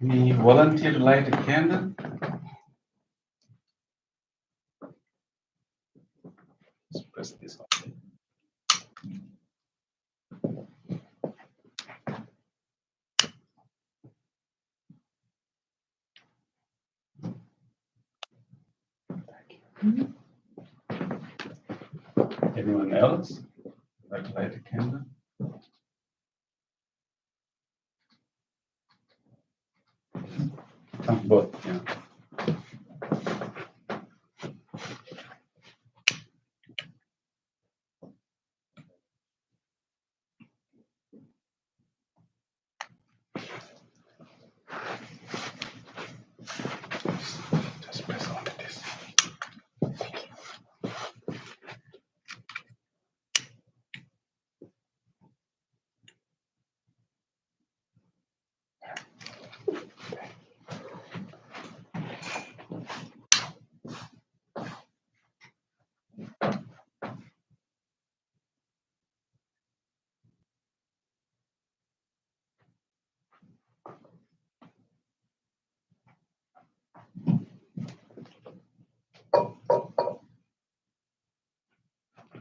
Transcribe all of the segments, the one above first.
Any volunteer to light a candle? Let's press this on. Anyone else like to light a candle? Both, yeah. Just press on this.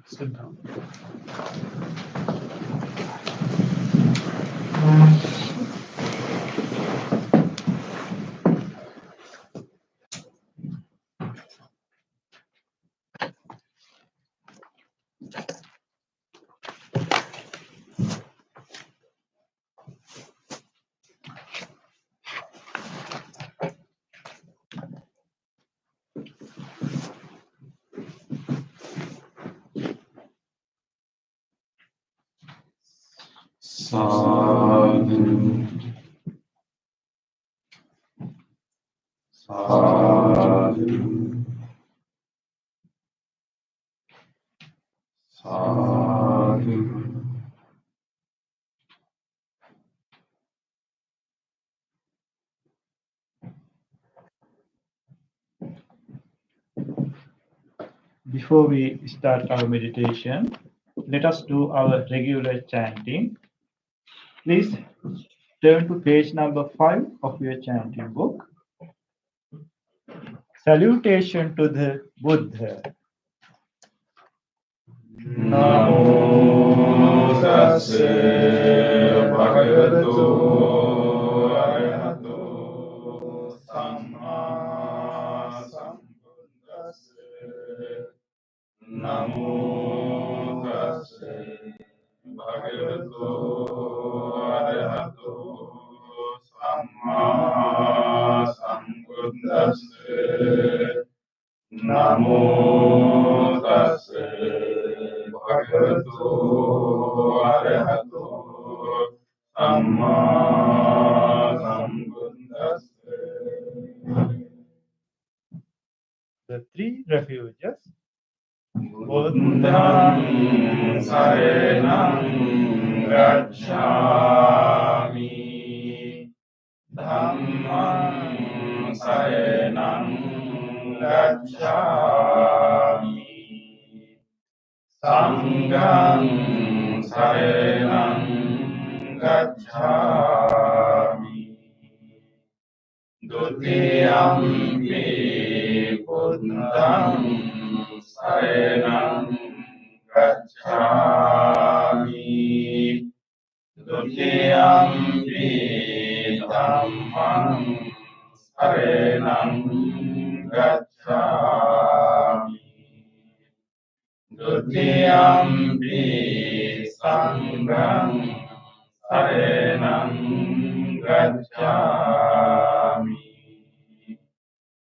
Sit down. Sadhu, sadhu, sadhu. Before we start our meditation, let us do our regular chanting. Please turn to page number 5 of your chanting book. Salutation to the Buddha. Namo tassa bhagavato arahato samma sambuddhassa. Namo tassa bhagavato arahato samma sambuddhassa. Namo tassa bhagavato arahato samma sambuddhassa. The three refuges. Buddham saranam gacchami, dhammam saranam gacchami, sangham saranam gacchami, dutiyampi buddham saranam gacchami, dutiyampi dhammam saranam gacchami, dutiyampi sangham saranam gacchami,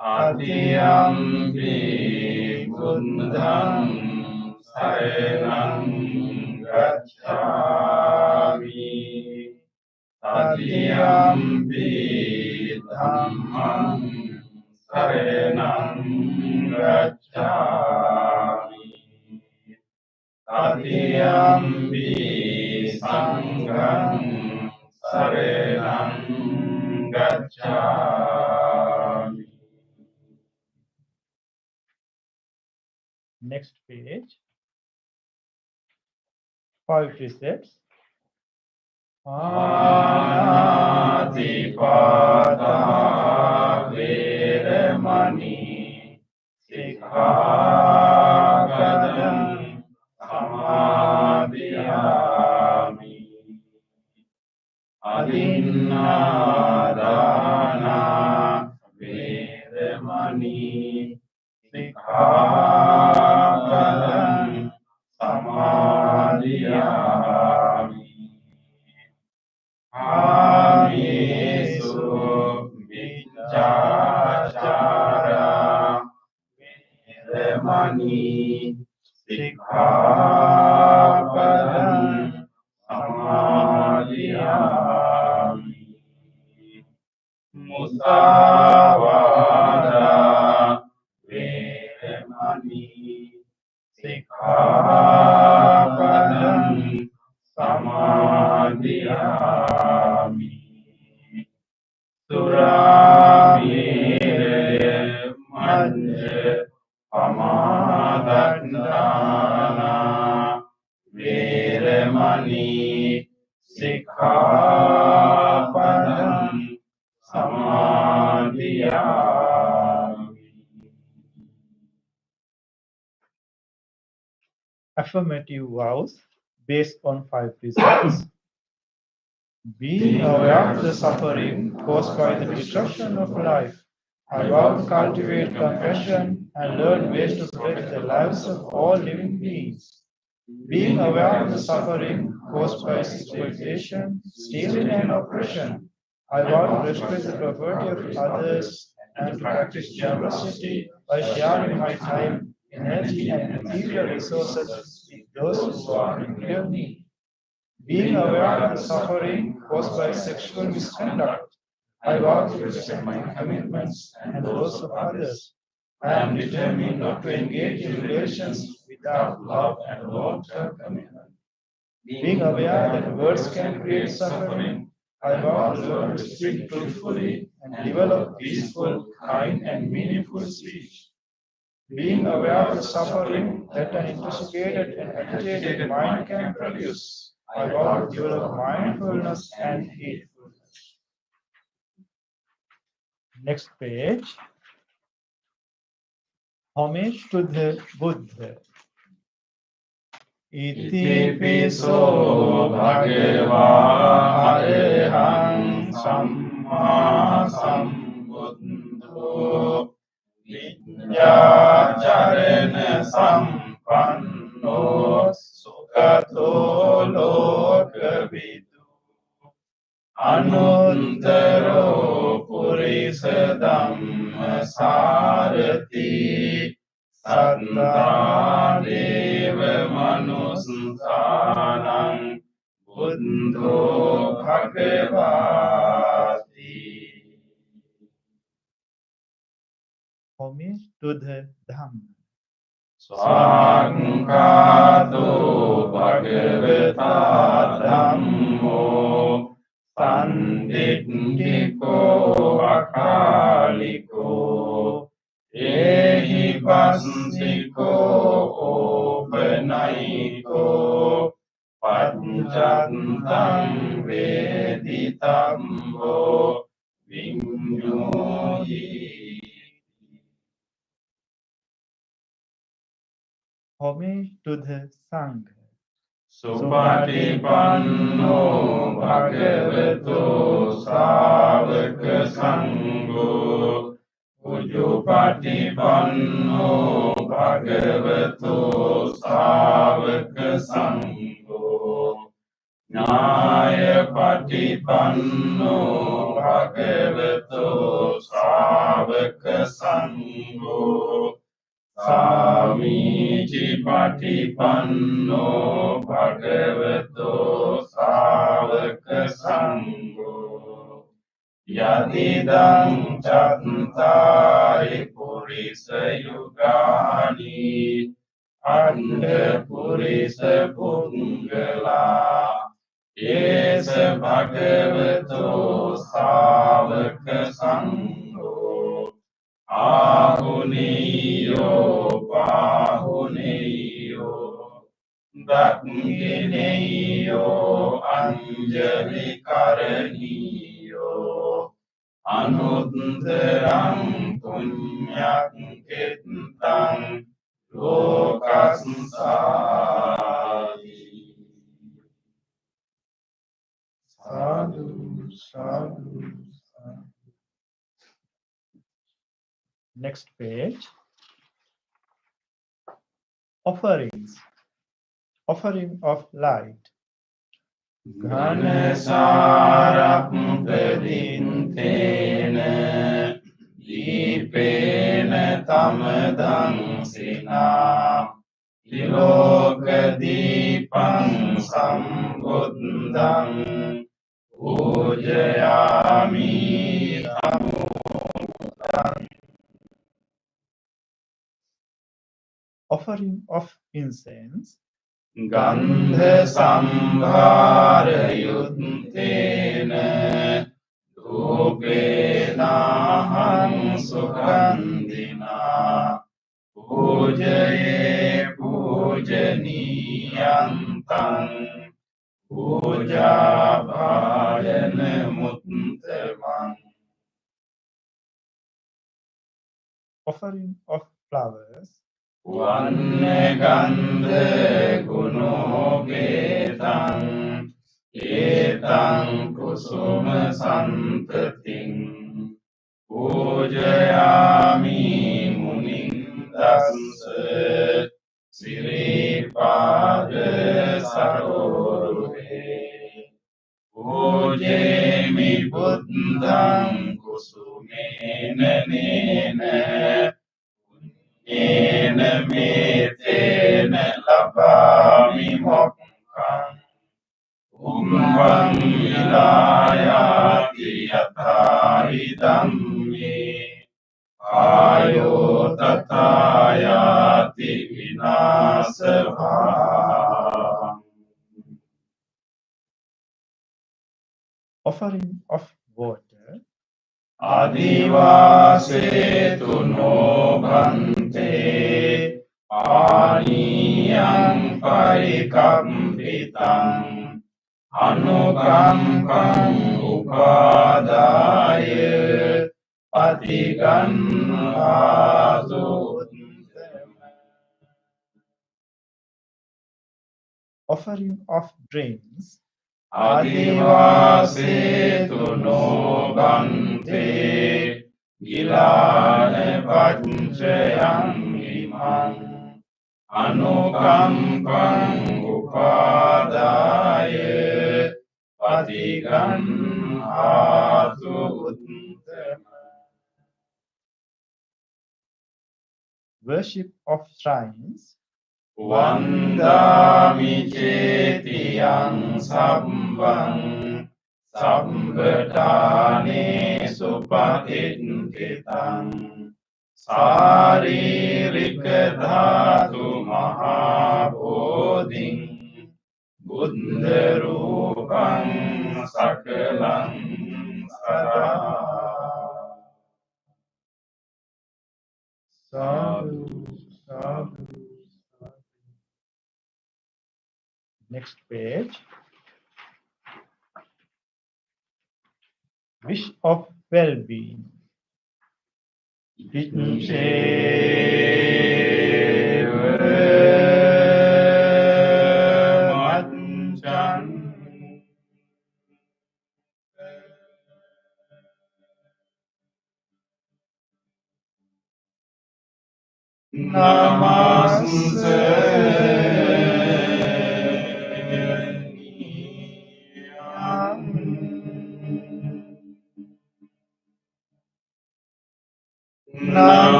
Adiyampi buddham saranam gacchami, Adiyampi dhammam saranam gacchami, Adiyampi sangham saranam gacchami. Next page. 5 precepts. Anatipata veramani sikkhapadam samadhiyami, adinādāna veramani sikkhapadam samadhiyami, Āmesu viccācara veramani sikkhapadam samadhiyami, musāvāda veramani sikkhapadam samadhiyami, Suramēraya majja pamādannāna veramani sikkhapadam samadhiyami. Affirmative vows based on 5 precepts. Being aware of the suffering caused by the destruction of life, I vow to cultivate compassion and learn ways to protect the lives of all living beings. Being aware of the suffering caused by exploitation, stealing, and oppression, I vow to respect the property of others and to practice generosity by sharing my time, energy, and material resources with those who are in real need. Being aware of the suffering caused by sexual misconduct, I vow to respect my commitments and those of others. I am determined not to engage in relations without love and long-term commitment. Being aware that words can create suffering, I vow to learn to speak truthfully and develop peaceful, kind, and meaningful speech. Being aware of the suffering that an intoxicated and agitated mind can produce, I vow to develop mindfulness and heedfulness. Next page. Homage to the Buddha. Iti piso bhagava arahang samma sambuddho vidyācarana sampanno sugato lokavidu anuttaro purisa dhamma sarati sattā deva manusthānaṃ buddho bhagavati. Homage to the Dhamma. Svakkhato bhagavata dhammo sanditthiko akaliko ehi passiko opanayiko paccantang veditammo viññohi. Homage to the Sangha. Supatipanno bhagavato sāvaka saṅgho Ujjupatipanno bhagavato sāvaka saṅgho Ñāyapatipanno bhagavato sāvaka saṅgho Samīci patipanno bhagavato sāvaka saṅgho Yadidam cattari purisa yugani Atta purisa punggala Esa bhagavato sāvaka saṅgho Ahuniyo Pahuniyo Dakhineyo Anjali Karaniyo Anuttarang Punyak Kittang Lokassari. Sadhu, sadhu, sadhu. Next page. Offerings. Offering of light. Ghanasarappadintena Dīpena tamadang sinā Ilokadīpang sambuddhaṃ Pujayāmi tamudam. Offering of incense. Gandha sambhara yuddhena Dupena sugandhina Pujaye pujaniyantang Puja bhajana muttamam. Offering of flowers. Vannagandha gunopetang etang kusuma santating Pujayami munim dassa siripada saroruhe Pujayami buddhang kusumena nena Ena metena labami mokkam Umbang vilayati yathari dhamme Ayo tatayati vinasabham. Offering of water. Adivase tu no bhante පානීයං පරිකම්පිතං අනුකම්පං උපාදාය පතිගන්හාසු Offering of drinks අදිවාසේතු නොබන්තේ ගිලාන පච්චයං ඉමං අනුකම්පං උපාදාය පතිගන්හාසු worship of shrines වන්දාමි චේතියං සම්බං සම්බදානේසු පතිත්ථිතං සාරීරික ධාතු මහා බෝධින් බුද්ධ රූපං සකලං සදා sadhu, sadhu, sadhu. Next page. Wish of well-being.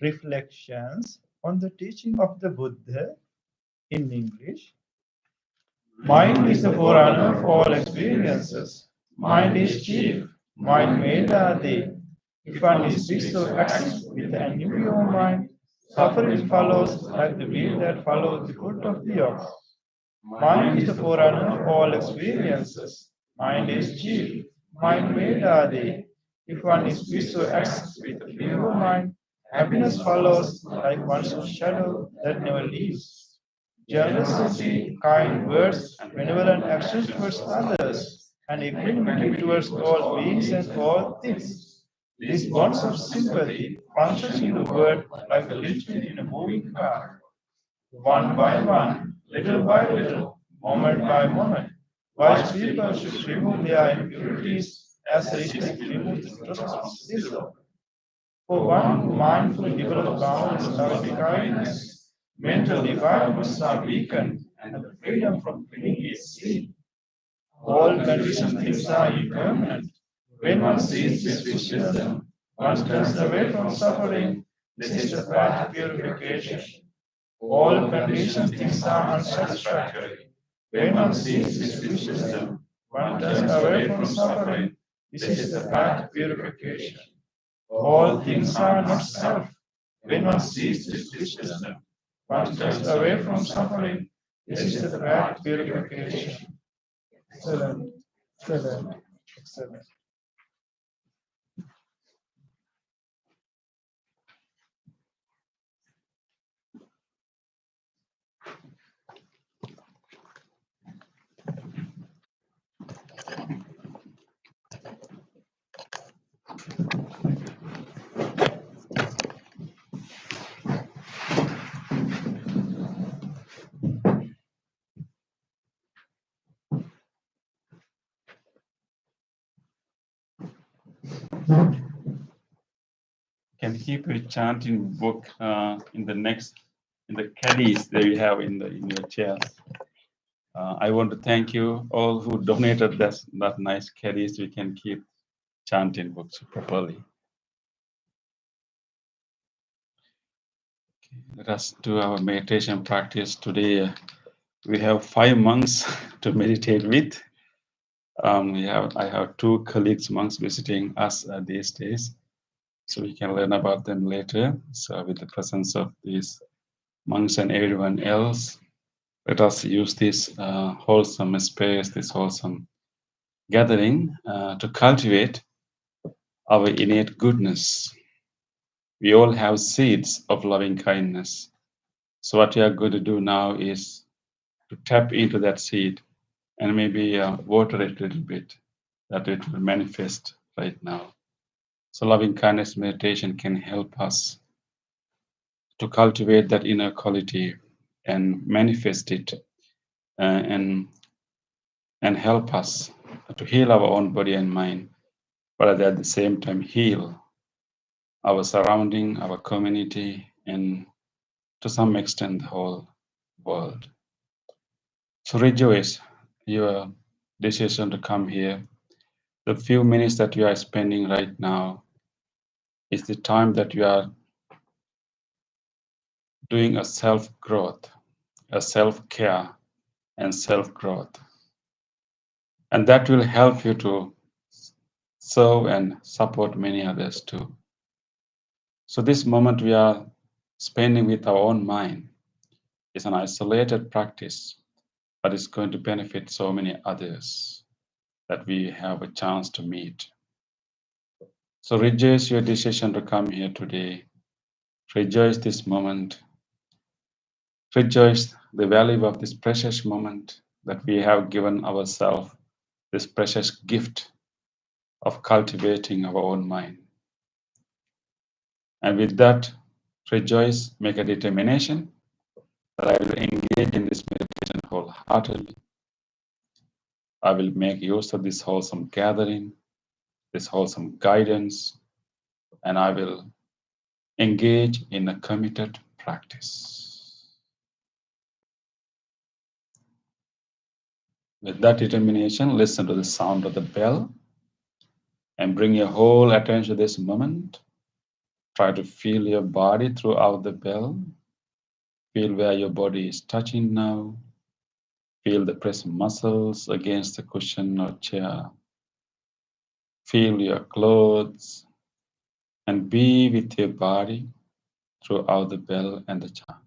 Reflections on the teaching of the Buddha in English. Mind is the forerunner of all experiences. Mind is chief. Mind made are they. If one speaks or acts with an impure mind, suffering follows like the wheel that follows the foot of the ox. Mind is the forerunner of all experiences. Mind is chief. Mind made are they. If one speaks or acts with a pure mind, happiness follows like one's shadow that never leaves. Generosity, kind words, and benevolent actions towards others, and equanimity towards all beings and all things. These bonds of sympathy functions in the world like a linchpin in a moving car. One by one, little by little, moment by moment, wise people should remove their impurities as the rich remove the dust of silver. For one who mindfully develops boundless loving kindness, mental defilements are weakened, and the freedom from clinging is seen. All conditioned things are impermanent. When one sees this wisdom, one turns away from suffering. This is the path to purification. All conditioned things are unsatisfactory. When one sees this wisdom, one turns away from suffering. This is the path to purification. All things are not self. When one sees this wisdom, one turns away from suffering. This is the path to purification. Excellent, excellent, excellent. Can keep your chanting book in the caddies that you have in your chairs. I want to thank you all who donated that nice caddies. We can keep chanting books properly. Let us do our meditation practice today. We have 5 monks to meditate with. I have 2 colleagues monks visiting us these days, so we can learn about them later. So with the presence of these monks and everyone else, let us use this wholesome space, this wholesome gathering to cultivate our innate goodness. We all have seeds of loving kindness. So what we are going to do now is to tap into that seed and maybe water it a little bit, that it will manifest right now. So loving kindness meditation can help us to cultivate that inner quality and manifest it and help us to heal our own body and mind, but at the same time heal our surrounding, our community, and to some extent the whole world. So rejoice your decision to come here. The few minutes that you are spending right now is the time that you are doing a self-growth, a self-care and self-growth. And that will help you to serve and support many others too. So this moment we are spending with our own mind is an isolated practice, but it's going to benefit so many others that we have a chance to meet. So rejoice your decision to come here today. Rejoice this moment. Rejoice the value of this precious moment that we have given ourselves, this precious gift of cultivating our own mind. And with that, rejoice, make a determination that I will engage in this meditation wholeheartedly. I will make use of this wholesome gathering, this wholesome guidance, and I will engage in a committed practice. With that determination, listen to the sound of the bell and bring your whole attention to this moment. Try to feel your body throughout the bell. Feel where your body is touching now. Feel the pressed muscles against the cushion or chair. Feel your clothes and be with your body throughout the bell and the chant.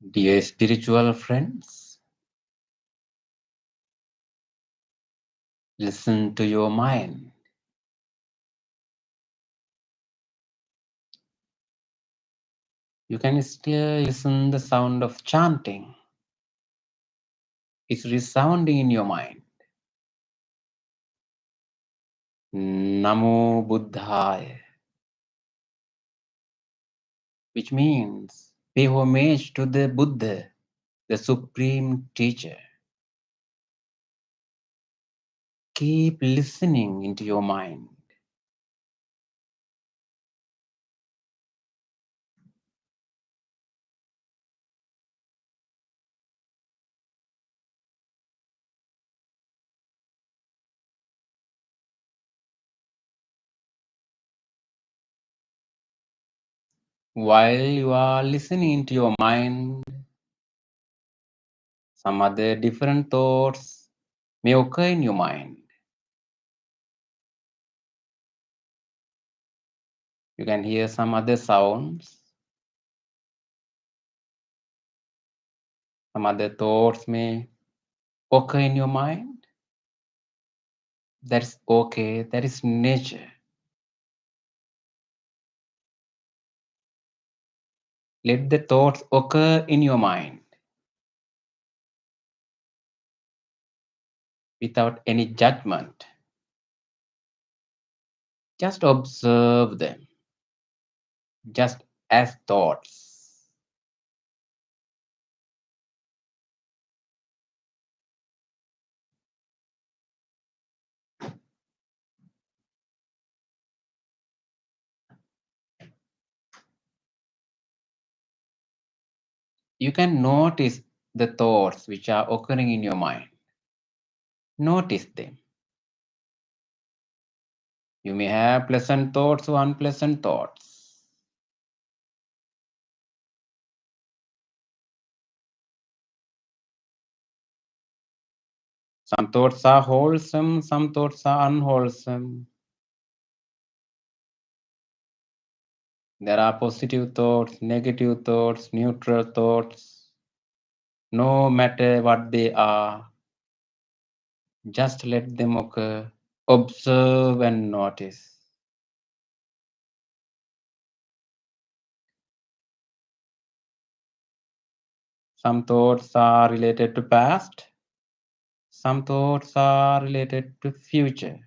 Dear spiritual friends, listen to your mind. You can still listen the sound of chanting. It's resounding in your mind. Namo Buddhaya, which means pay homage to the Buddha, the supreme teacher. Keep listening into your mind. While you are listening to your mind, some other different thoughts may occur in your mind. You can hear some other sounds, some other thoughts may occur in your mind. That's okay, that is nature. Let the thoughts occur in your mind without any judgment. Just observe them, just as thoughts. You can notice the thoughts which are occurring in your mind. Notice them. You may have pleasant thoughts or unpleasant thoughts. Some thoughts are wholesome, some thoughts are unwholesome. There are positive thoughts, negative thoughts, neutral thoughts. No matter what they are, just let them occur. Observe and notice. Some thoughts are related to past. Some thoughts are related to future.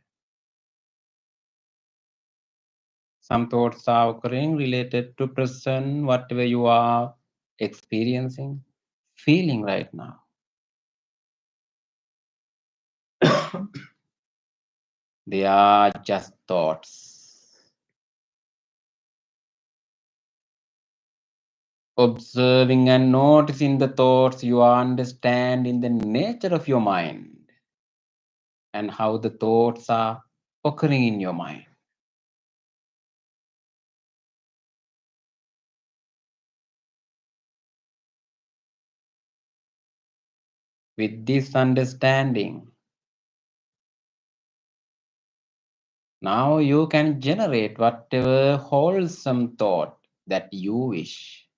Some thoughts are occurring related to present, whatever you are experiencing, feeling right now. They are just thoughts. Observing and noticing the thoughts, you are understanding the nature of your mind and how the thoughts are occurring in your mind. With this understanding, now you can generate whatever wholesome thought that you wish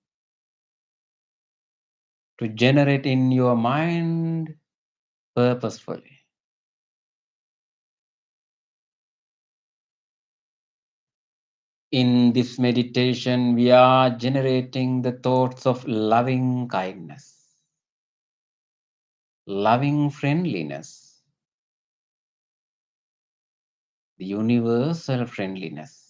to generate in your mind purposefully. In this meditation, we are generating the thoughts of loving kindness, loving friendliness, the universal friendliness.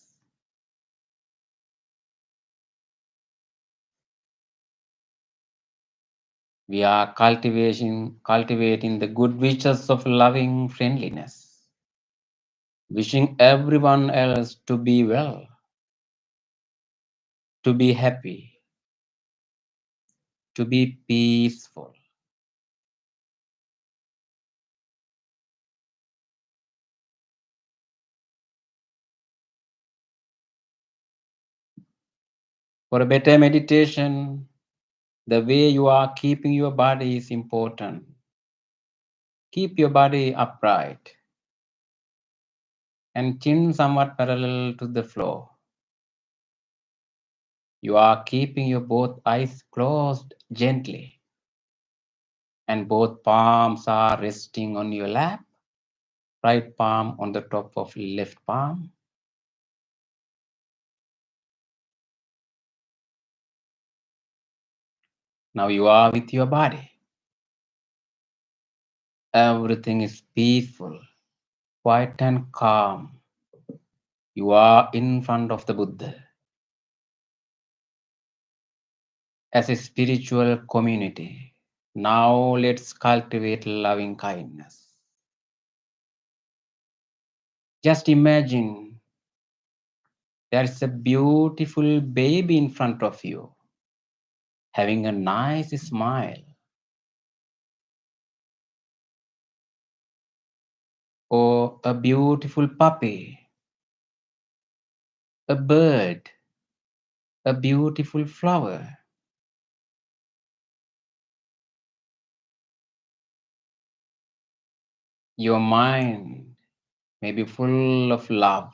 We are cultivating the good wishes of loving friendliness, wishing everyone else to be well, to be happy, to be peaceful. For a better meditation, the way you are keeping your body is important. Keep your body upright and chin somewhat parallel to the floor. You are keeping your both eyes closed gently, and both palms are resting on your lap, right palm on the top of left palm. Now you are with your body. Everything is peaceful, quiet and calm. You are in front of the Buddha. As a spiritual community, now let's cultivate loving kindness. Just imagine there is a beautiful baby in front of you, having a nice smile, or a beautiful puppy, a bird, a beautiful flower. Your mind may be full of love,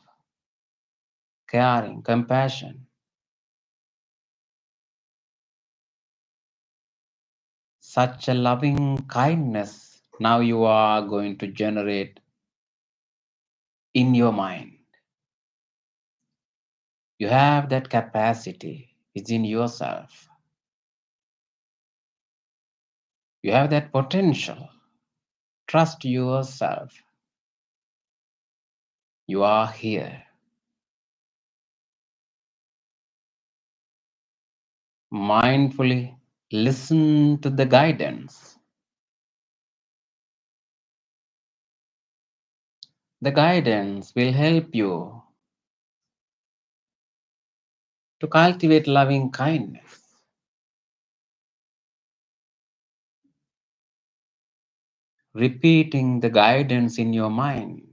caring, compassion. Such a loving kindness now you are going to generate in your mind. You have that capacity within yourself. You have that potential. Trust yourself. You are here. Mindfully listen to the guidance. The guidance will help you to cultivate loving kindness. Repeating the guidance in your mind.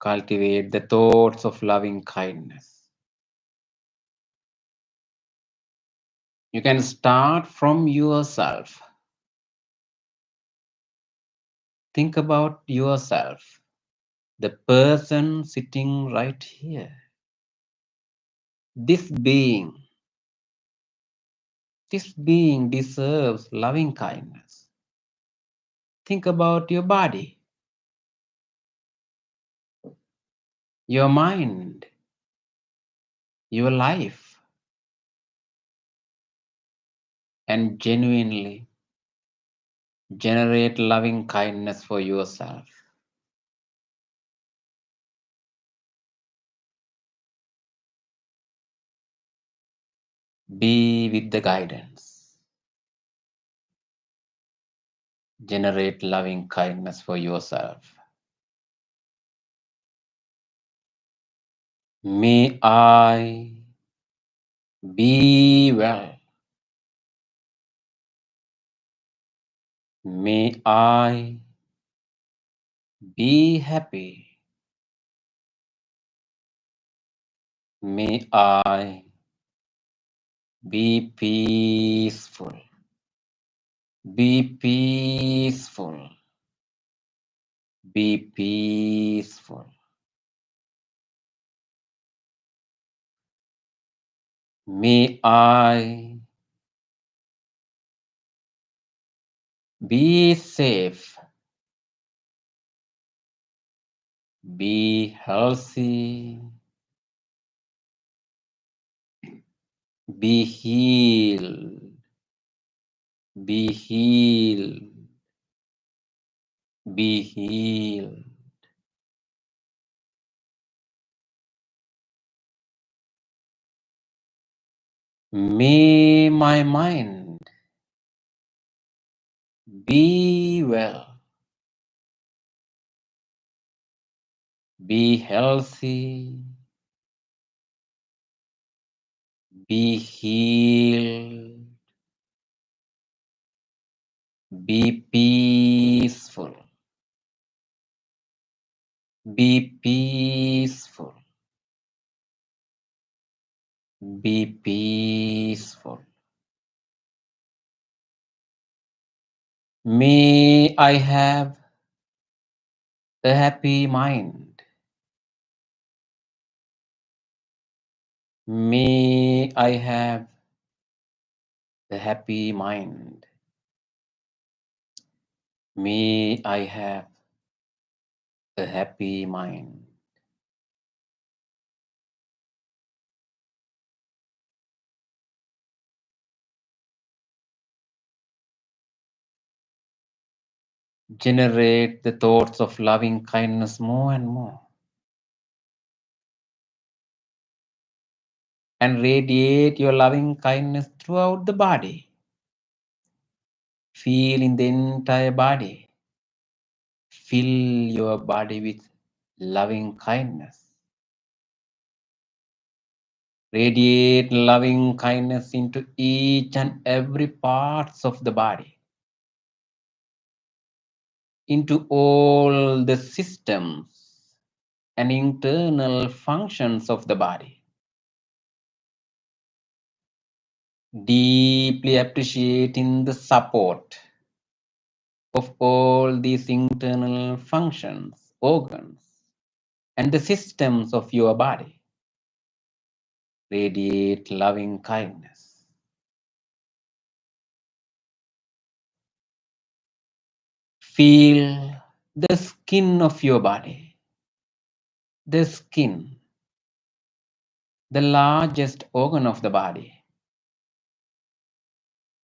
Cultivate the thoughts of loving kindness. You can start from yourself. Think about yourself, the person sitting right here. This being deserves loving kindness. Think about your body, your mind, your life, and genuinely generate loving kindness for yourself. Be with the guidance. Generate loving kindness for yourself. May I be well. May I be happy. May I be peaceful. Be peaceful. Be peaceful. May I be safe. Be healthy. Be healed. Be healed. Be healed. May my mind be well. Be healthy. Be healed. Be peaceful. Be peaceful. Be peaceful. May I have a happy mind. May I have a happy mind. May I have a happy mind. Generate the thoughts of loving kindness more and more. And radiate your loving kindness throughout the body. Feel in the entire body. Fill your body with loving kindness. Radiate loving kindness into each and every parts of the body, into all the systems and internal functions of the body. Deeply appreciating the support of all these internal functions, organs, and the systems of your body. Radiate loving kindness. Feel the skin of your body. The skin, the largest organ of the body.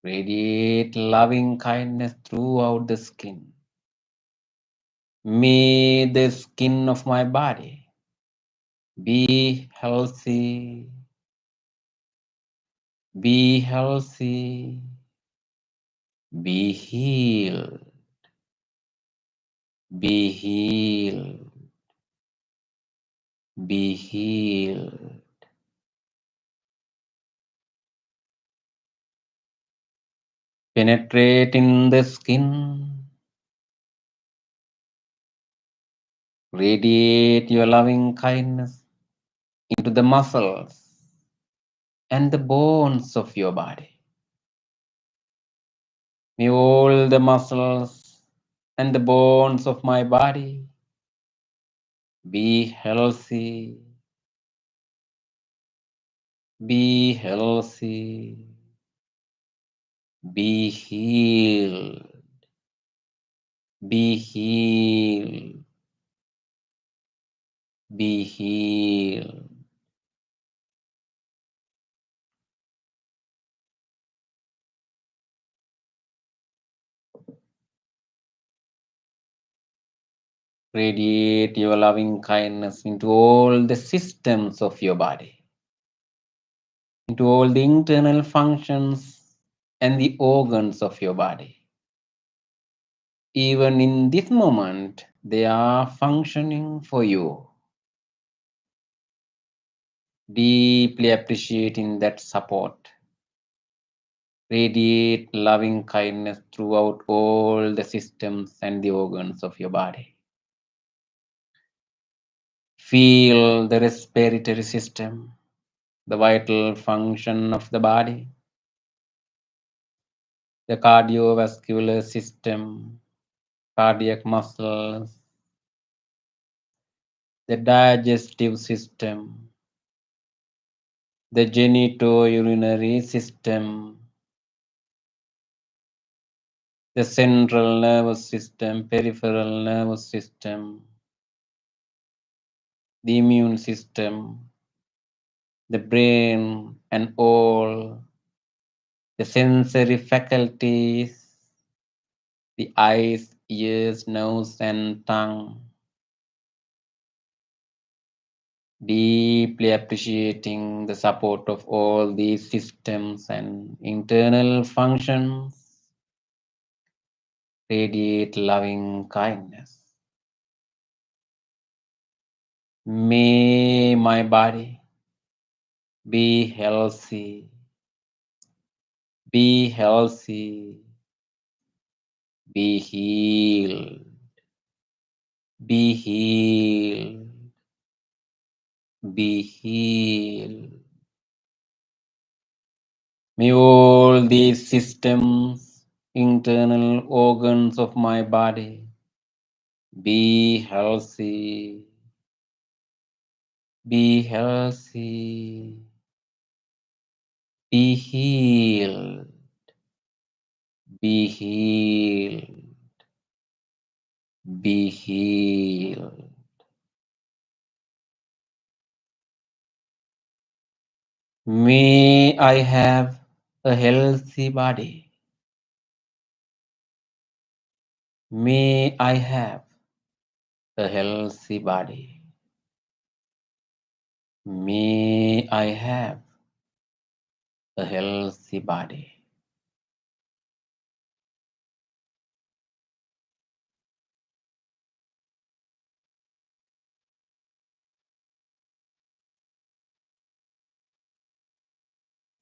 Radiate loving kindness throughout the skin. May the skin of my body be healthy, be healthy, be healed, be healed, be healed. Penetrate in the skin. Radiate your loving kindness into the muscles and the bones of your body. May all the muscles and the bones of my body be healthy, be healthy, be healed, be healed, be healed. Radiate your loving kindness into all the systems of your body, into all the internal functions and the organs of your body. Even in this moment, they are functioning for you. Deeply appreciating that support. Radiate loving kindness throughout all the systems and the organs of your body. Feel the respiratory system, the vital function of the body, the cardiovascular system, cardiac muscles, the digestive system, the genitourinary system, the central nervous system, peripheral nervous system, the immune system, the brain, and all the sensory faculties, the eyes, ears, nose, and tongue. Deeply appreciating the support of all these systems and internal functions. Radiate loving kindness. May my body be healthy, be healthy, be healed, be healed, be healed. May all these systems, internal organs of my body be healthy, be healthy, Be healed. Be healed. Be healed. May I have a healthy body. May I have a healthy body. May I have a healthy body.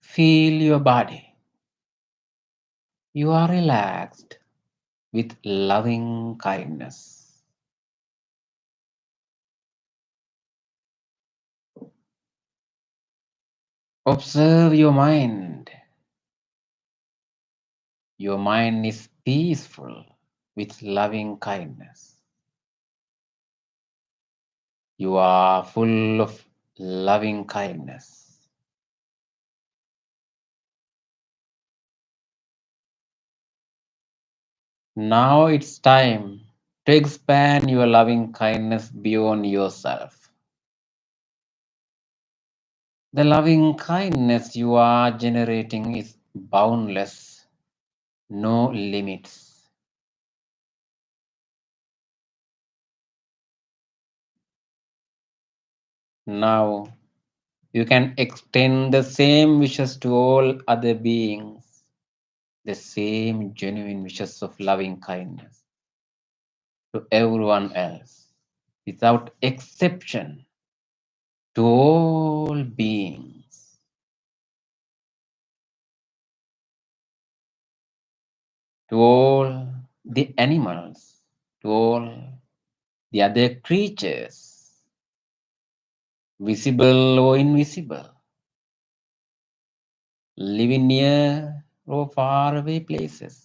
Feel your body. You are relaxed with loving kindness. Observe your mind. Your mind is peaceful with loving kindness. You are full of loving kindness. Now it's time to expand your loving kindness beyond yourself. The loving kindness you are generating is boundless, no limits. Now you can extend the same wishes to all other beings, the same genuine wishes of loving kindness to everyone else, without exception, to all beings. To all the animals, to all the other creatures, visible or invisible, living near or far away places.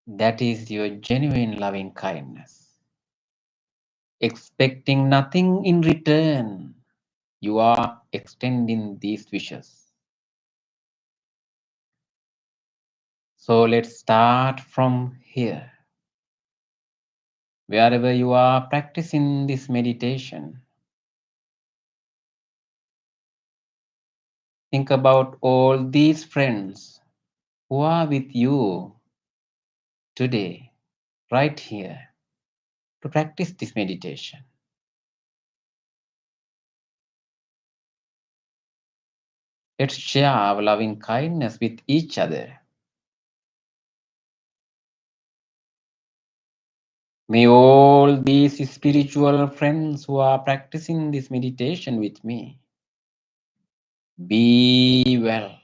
That is your genuine loving kindness. Expecting nothing in return, you are extending these wishes. So let's start from here. Wherever you are practicing this meditation, think about all these friends who are with you today, right here, to practice this meditation. Let's share our loving kindness with each other. May all these spiritual friends who are practicing this meditation with me be well,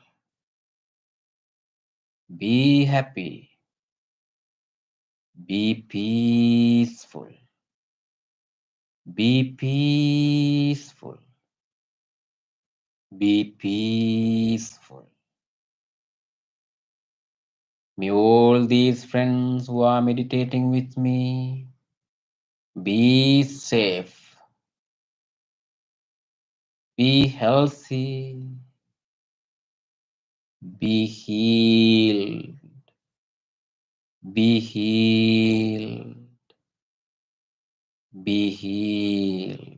be happy, be peaceful, be peaceful, be peaceful. May all these friends who are meditating with me be safe, be healthy, be healed, be healed, be healed.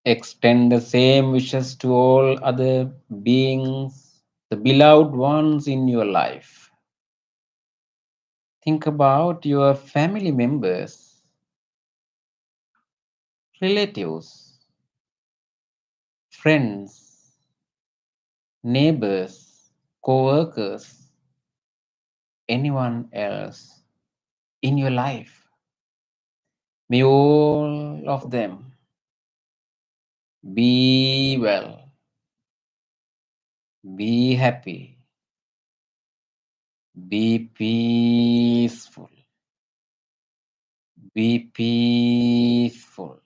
Extend the same wishes to all other beings, the beloved ones in your life. Think about your family members, relatives, friends, neighbors, co-workers, anyone else in your life. May all of them be well, be happy, be peaceful, be peaceful,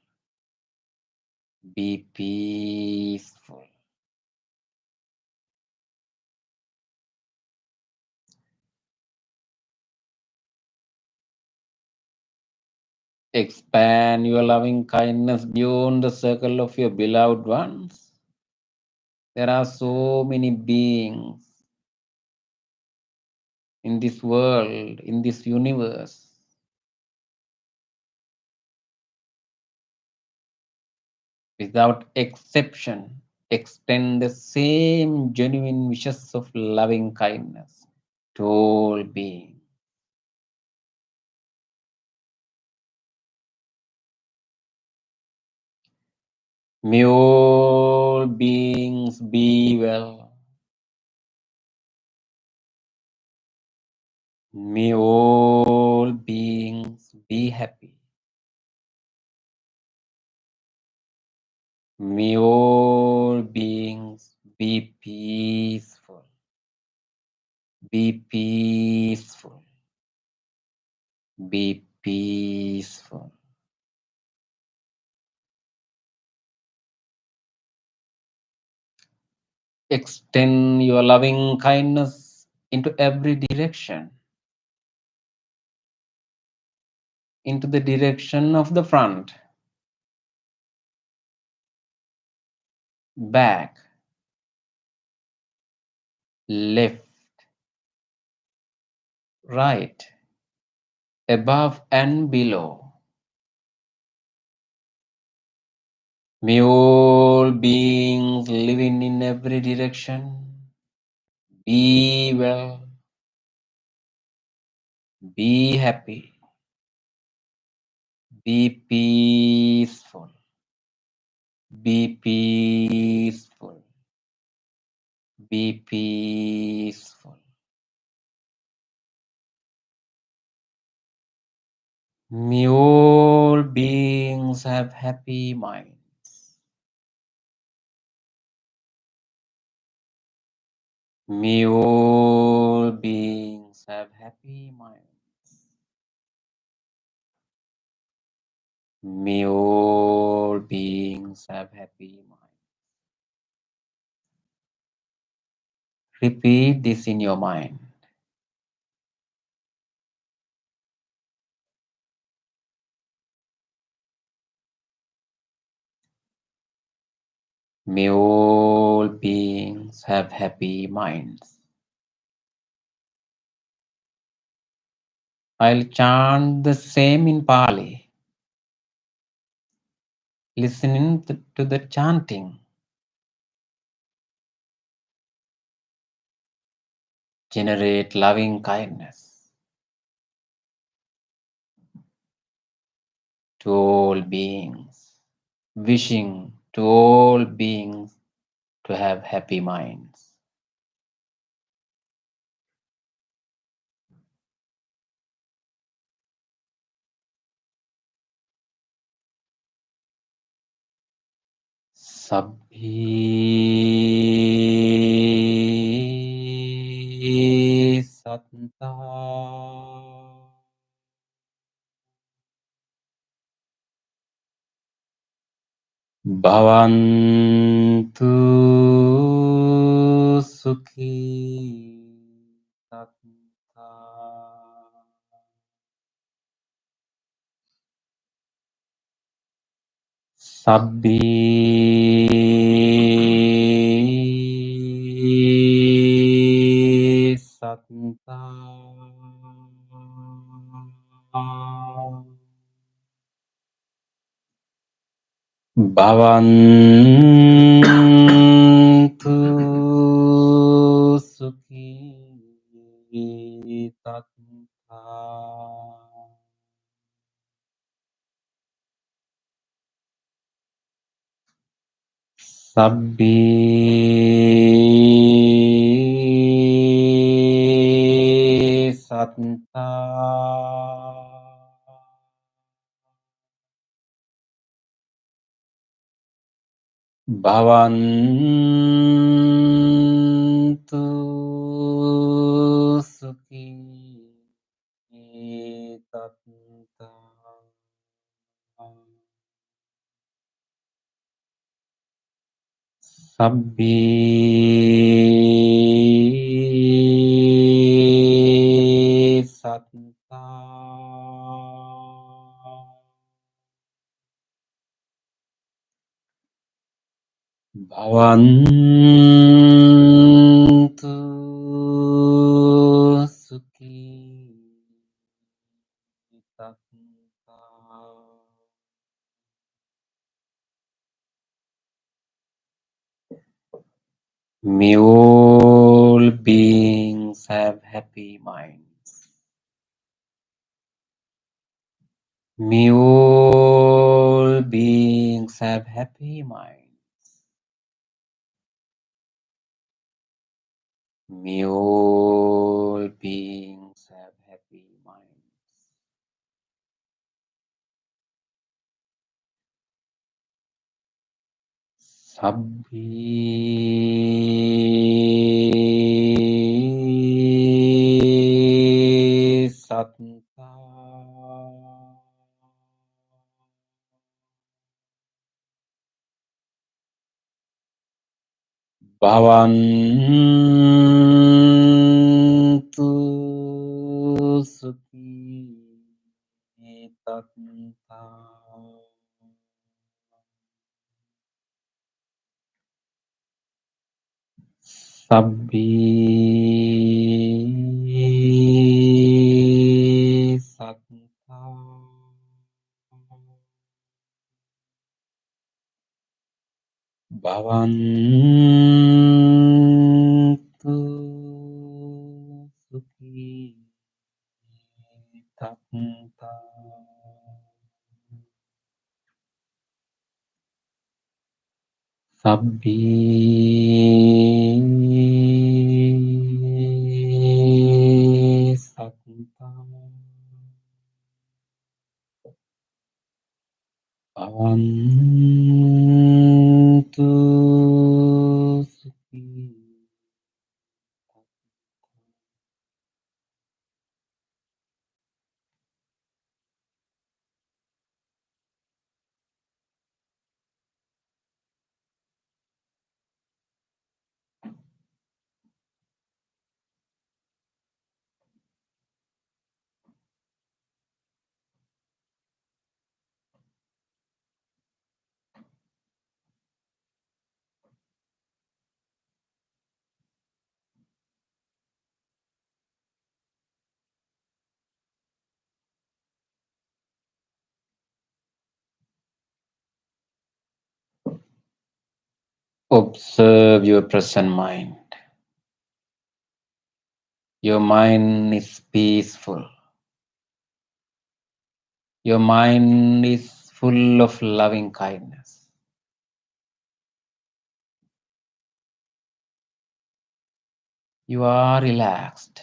Be peaceful. Expand your loving kindness beyond the circle of your beloved ones. There are so many beings in this world, in this universe. Without exception, extend the same genuine wishes of loving kindness to all beings. May all beings be well. May all beings be happy. May all beings be peaceful. Be peaceful. Be peaceful. Extend your loving kindness into every direction, into the direction of the front, back, left, right, above and below. May all beings living in every direction be well, be happy, be peaceful, be peaceful, be peaceful. May all beings have happy minds. May all beings have happy minds. May all beings have happy minds. Repeat this in your mind. May all beings have happy minds. I'll chant the same in Pali. Listening to the chanting, generate loving kindness to all beings, wishing to all beings to have happy minds. Sabhi Santa Bhavantu Sukhi Santa Sabhi Santa Bhavantu Sukhi Santa Sabhi Santa Bhavantu Sukhi Santa Sabbi satta bhavantu sukhi satta. May all beings have happy minds. May all beings have happy minds. May all beings have happy minds. Sabbi satta bhavantu sukhi tatta. Sabbi satta bhavantu sukhi tatta. Sabbi satta bhavantu sukhi. Observe your present mind. Your mind is peaceful. Your mind is full of loving kindness. You are relaxed.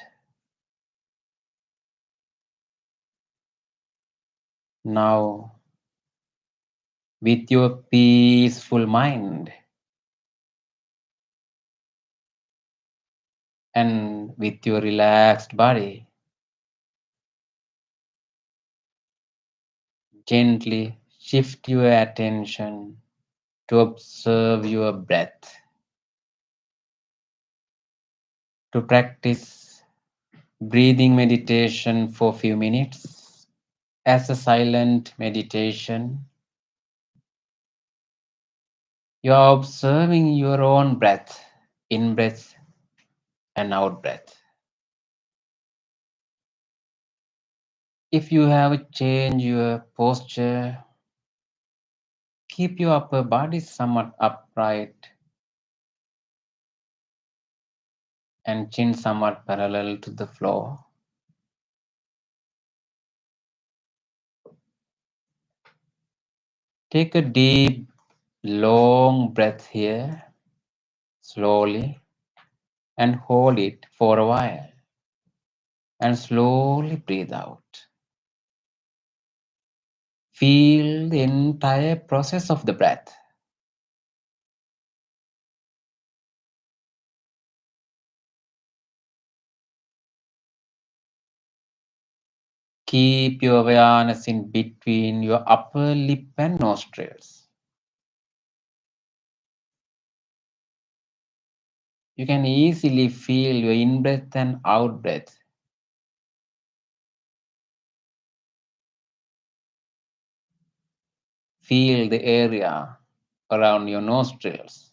Now, with your peaceful mind and with your relaxed body, gently shift your attention to observe your breath. To practice breathing meditation for a few minutes as a silent meditation, you are observing your own breath, in breath and out breath. If you have changed your posture, keep your upper body somewhat upright and chin somewhat parallel to the floor. Take a deep, long breath here, slowly, and hold it for a while, and slowly breathe out. Feel the entire process of the breath. Keep your awareness in between your upper lip and nostrils. You can easily feel your in-breath and out-breath. Feel the area around your nostrils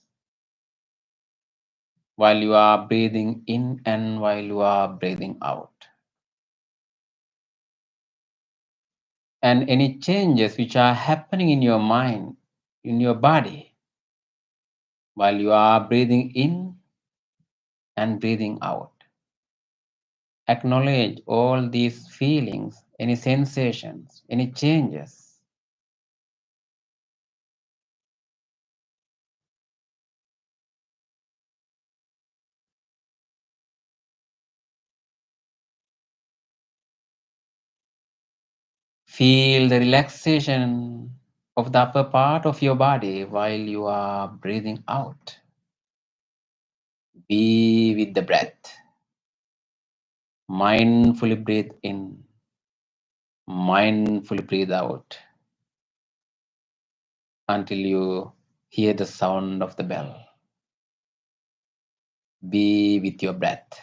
while you are breathing in and while you are breathing out. And any changes which are happening in your mind, in your body, while you are breathing in and breathing out. Acknowledge all these feelings, any sensations, any changes. Feel the relaxation of the upper part of your body while you are breathing out. Be with the breath. Mindfully breathe in, mindfully breathe out until you hear the sound of the bell. Be with your breath.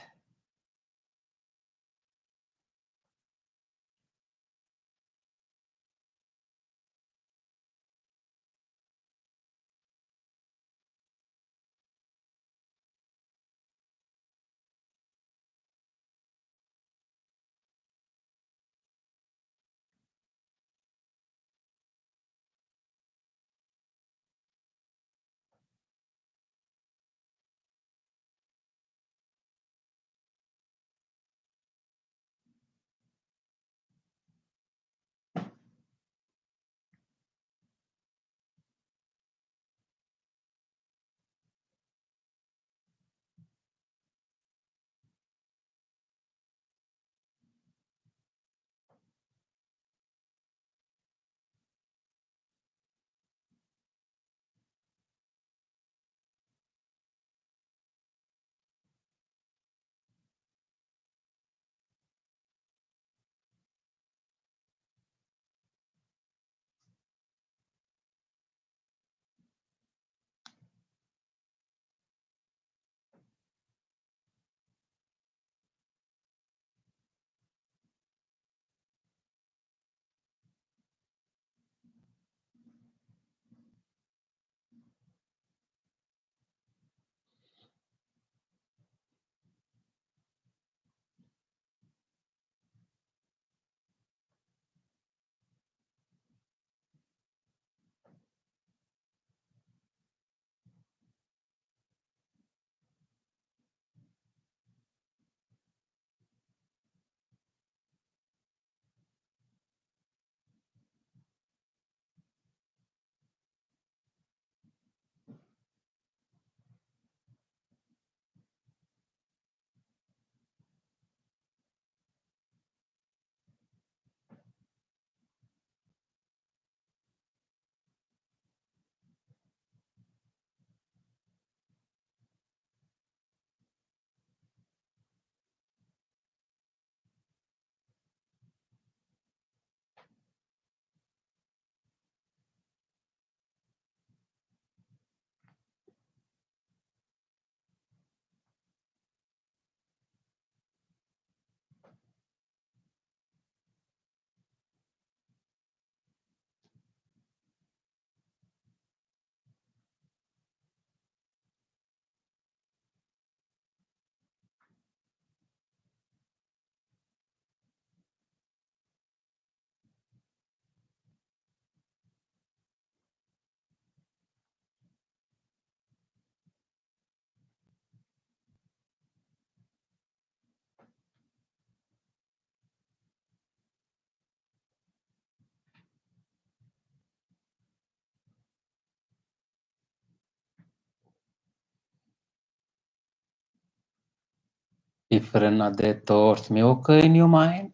Different other thoughts may occur in your mind.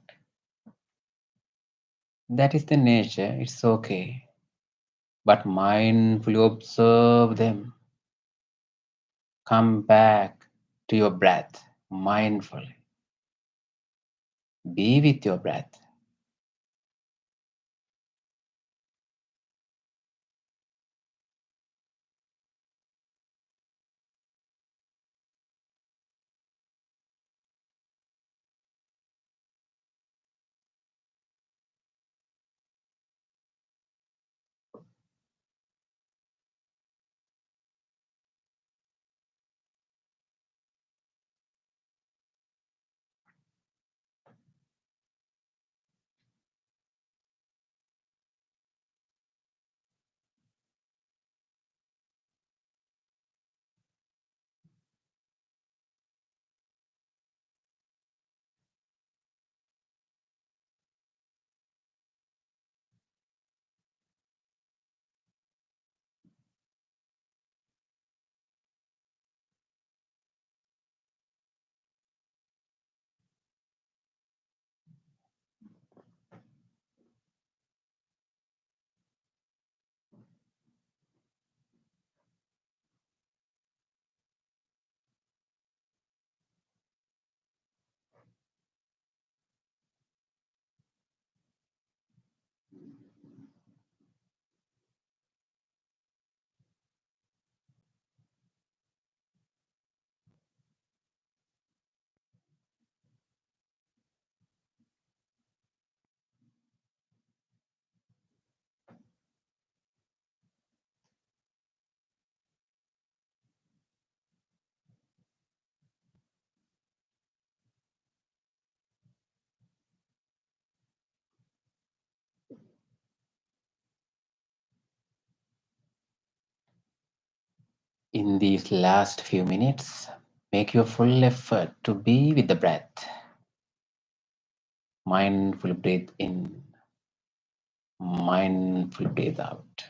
That is the nature, it's okay. But mindfully observe them. Come back to your breath mindfully. Be with your breath. In these last few minutes, make your full effort to be with the breath. Mindful breathe in, mindful breathe out.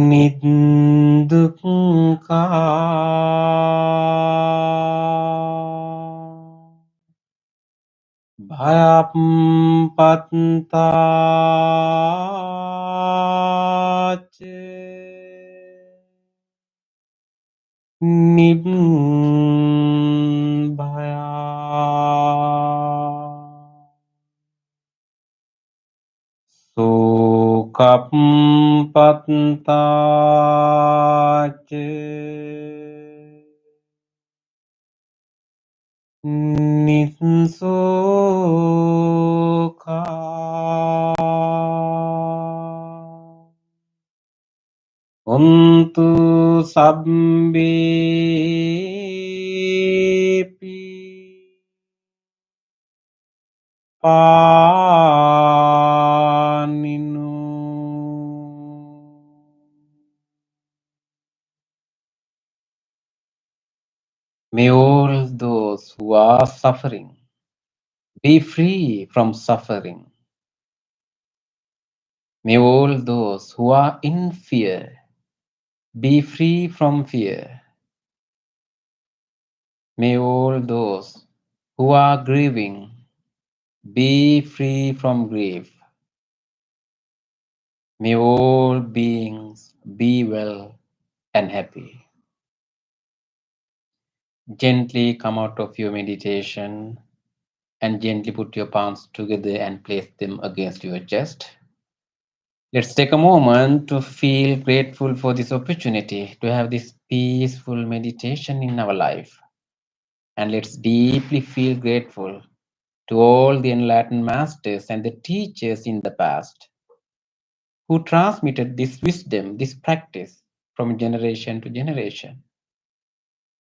Niddukkha bhayampattāche nibbaya sukappattāche Nisuka Untu sabbipi paninu May all those who are suffering be free from suffering. May all those who are in fear be free from fear. May all those who are grieving be free from grief. May all beings be well and happy. Gently come out of your meditation and gently put your palms together and place them against your chest. Let's take a moment to feel grateful for this opportunity to have this peaceful meditation in our life. And let's deeply feel grateful to all the enlightened masters and the teachers in the past who transmitted this wisdom, this practice from generation to generation.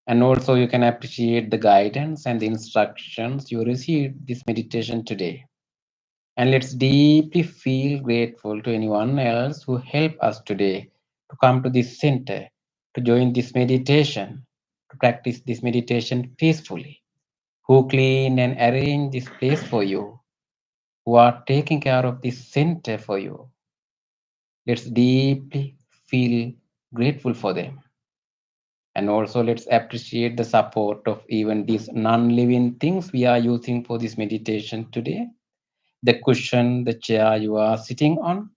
And also you can appreciate the guidance and the instructions you received this meditation today. And let's deeply feel grateful to anyone else who helped us today to come to this center, to join this meditation, to practice this meditation peacefully, who clean and arrange this place for you, who are taking care of this center for you. Let's deeply feel grateful for them. And also let's appreciate the support of even these non-living things we are using for this meditation today. The cushion, the chair you are sitting on,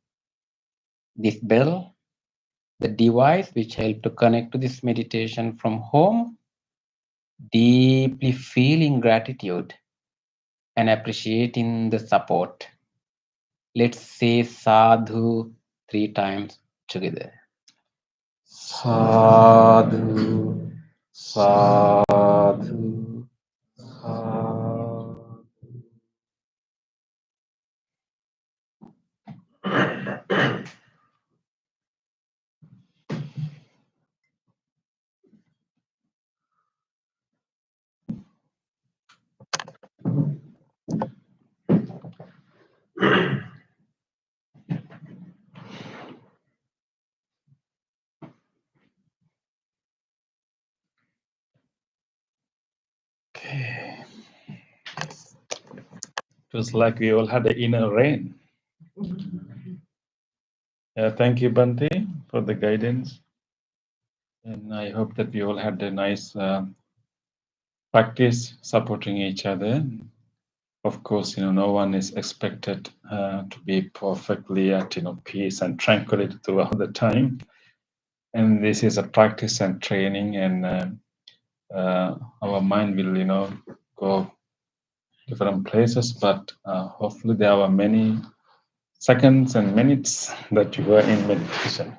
this bell, the device which help to connect to this meditation from home, deeply feeling gratitude and appreciating the support. Let's say sadhu 3 times together. Sadhu, sadhu, sadhu. Okay. It was like we all had the inner rain. Thank you, Bante, for the guidance. And I hope that we all had a nice practice supporting each other. Of course, no one is expected to be perfectly at peace and tranquility throughout the time. And this is a practice and training, and our mind will go different places. But hopefully, there are many seconds and minutes that you were in meditation.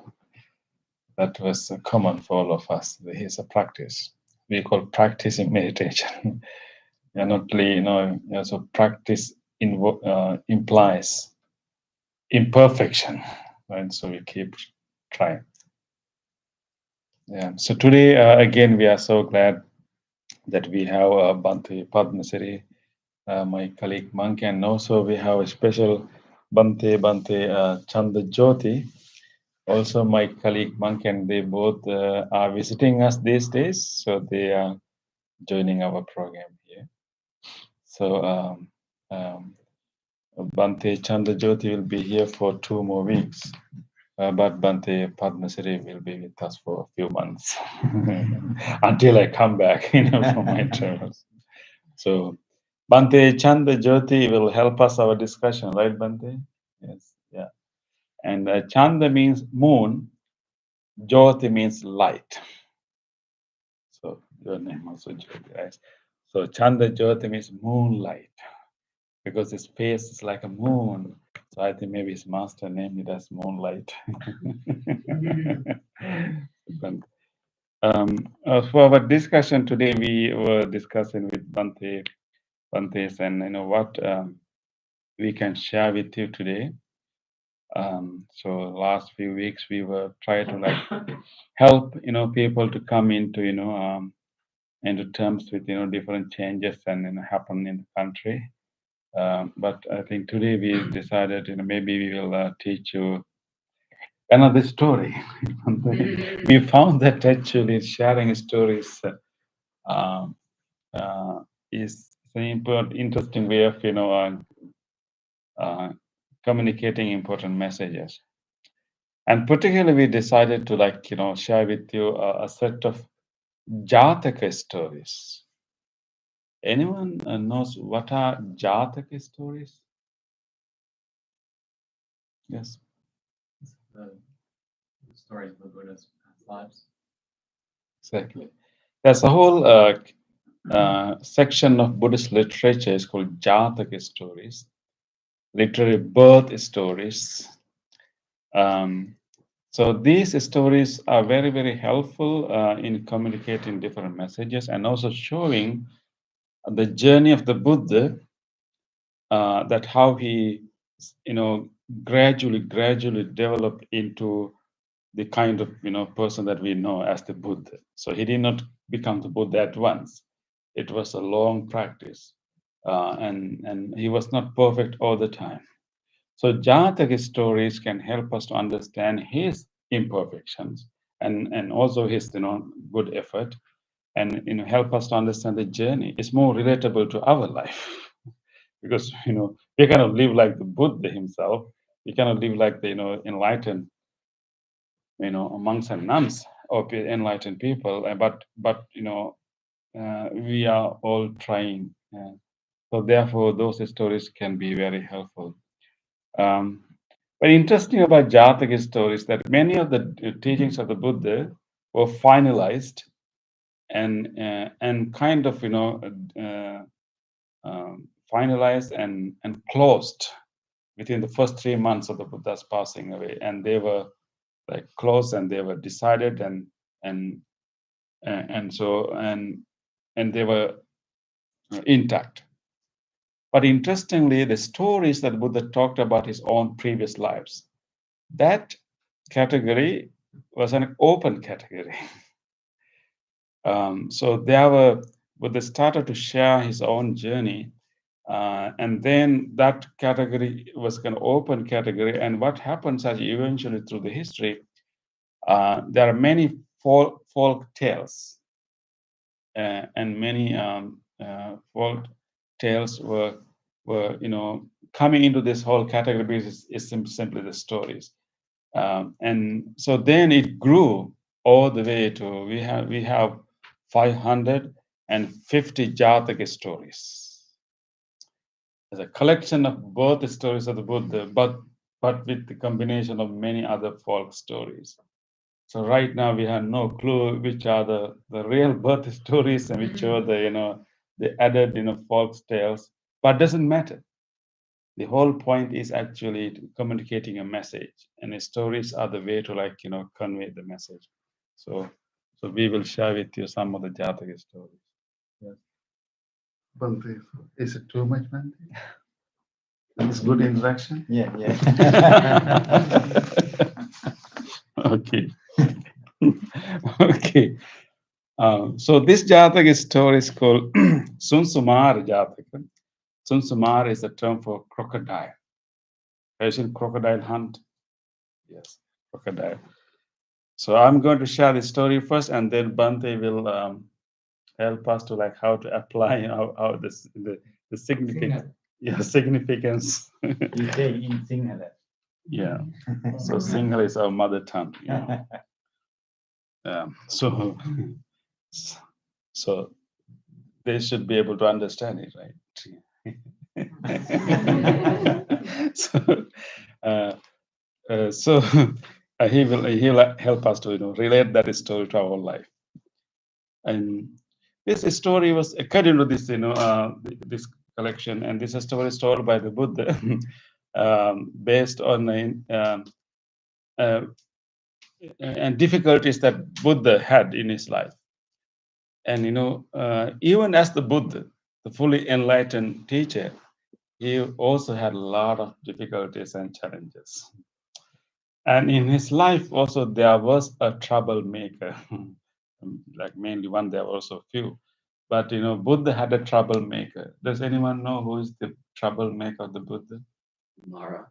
That was common for all of us. This is a practice. We call practicing meditation. Yeah, not really, so practice implies imperfection, right? So we keep trying. Yeah. So today, again, we are so glad that we have Bhante Padmasari, my colleague Monk, and also we have a special Bhante Chanda Jyoti, also my colleague Monk, and they both are visiting us these days, so they are joining our program here. So Bhante Chanda Jyoti will be here for 2 more weeks, but Bhante Padmasari will be with us for a few months until I come back, from my travels. So Bhante Chanda Jyoti will help us our discussion, right, Bhante? Yes, yeah. And Chanda means moon, Jyoti means light. So your name also Jyoti, right? So Chanda Jyoti means moonlight, because his face is like a moon. So I think maybe his master named it as Moonlight. For our discussion today, we were discussing with Bhante, and what we can share with you today. So last few weeks we were trying to help people to come into into terms with different changes and happen in the country. But I think today we decided maybe we will teach you another story. We found that actually sharing stories um, is an interesting way of communicating important messages. And particularly, we decided to share with you a set of Jataka stories. Anyone knows what are Jataka stories? Yes. The stories of the Buddha's past lives. Exactly. There's a whole section of Buddhist literature is called Jataka stories, literary birth stories. So these stories are very, very helpful in communicating different messages and also showing the journey of the Buddha, that how he, gradually developed into the kind of person that we know as the Buddha. So he did not become the Buddha at once. It was a long practice, and he was not perfect all the time. So Jataka stories can help us to understand his imperfections and also his good effort, and help us to understand the journey. It's more relatable to our life. because we cannot live like the Buddha himself. We cannot live like the enlightened monks and nuns or enlightened people. But we are all trying. So therefore, those stories can be very helpful. Um, but interesting about Jataka stories that many of the teachings of the Buddha were finalized and kind of finalized and closed within the first 3 months of the Buddha's passing away, and they were like closed and they were decided and and so and they were intact. But interestingly, the stories that Buddha talked about his own previous lives, that category was an open category. So there were Buddha started to share his own journey, and then that category was an open category. And what happens as eventually through the history, there are many folk tales, and many folk tales were coming into this whole category because it's simply the stories. And so then it grew all the way to we have 550 Jataka stories as a collection of both the stories of the Buddha, but with the combination of many other folk stories. So right now we have no clue which are the real birth stories and which are the added folk tales, but doesn't matter. The whole point is actually communicating a message, and the stories are the way to convey the message. So we will share with you some of the Jataka stories. Yes. Bante, is it too much, Bante? It's good introduction. Yeah, yeah. Okay. Okay. So this Jataka story is called Sunsumar Jataka. Sunsumar is a term for crocodile. Have you seen crocodile hunt? Yes, crocodile. So I'm going to share the story first, and then Bante will help us to how to apply how the significance. Yeah, significance. You say in Sinhala. Yeah. So Sinhala is our mother tongue. So so they should be able to understand it, right? So so he'll help us to relate that story to our life. And this story was according to this this collection, and this story is told by the Buddha based on and difficulties that Buddha had in his life. And even as the Buddha, the fully enlightened teacher, he also had a lot of difficulties and challenges. And in his life also there was a troublemaker, like mainly one, there were also few. But Buddha had a troublemaker. Does anyone know who is the troublemaker of the Buddha? Mara.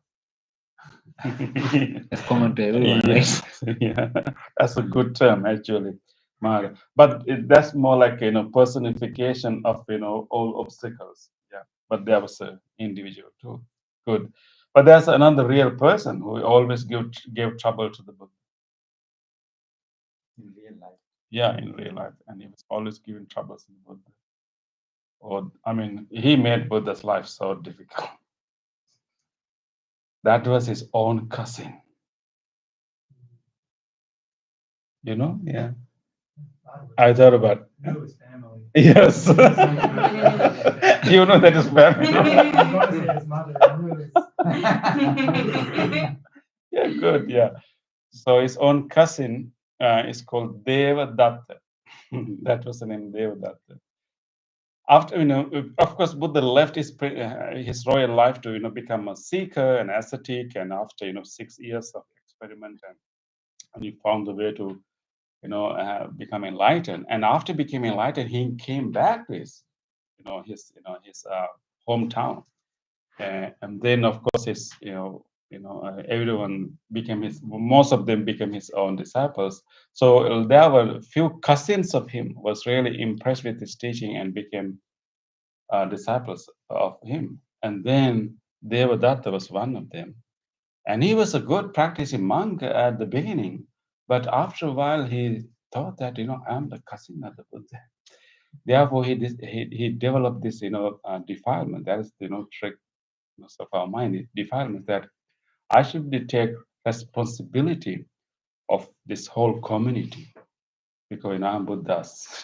That's common to everyone, right? Yes, yeah, that's a good term actually, Mara. But that's more like personification of all obstacles. Yeah, but there was an individual too. Good, but there's another real person who always gave trouble to the Buddha. In real life. Yeah, in real life, and he was always giving troubles to the Buddha. Or I mean, he made Buddha's life so difficult. That was his own cousin. Yeah. I thought about. No, it's family. Yes. You know that is family. I'm going to say his mother. I knew it. Yeah, good. Yeah. So his own cousin is called Devadatta. That was the name, Devadatta. After of course, Buddha left his royal life to become a seeker and ascetic, and after 6 years of experiment and he found the way to become enlightened. And after becoming enlightened, he came back to his hometown, and then of course his everyone became most of them became his own disciples. So there were a few cousins of him was really impressed with his teaching and became disciples of him. And then Devadatta was one of them. And he was a good practicing monk at the beginning. But after a while, he thought that, I'm the cousin of the Buddha. Therefore, he developed this, defilement. That is, trick of our mind, defilement that I should take responsibility of this whole community because I'm Buddha's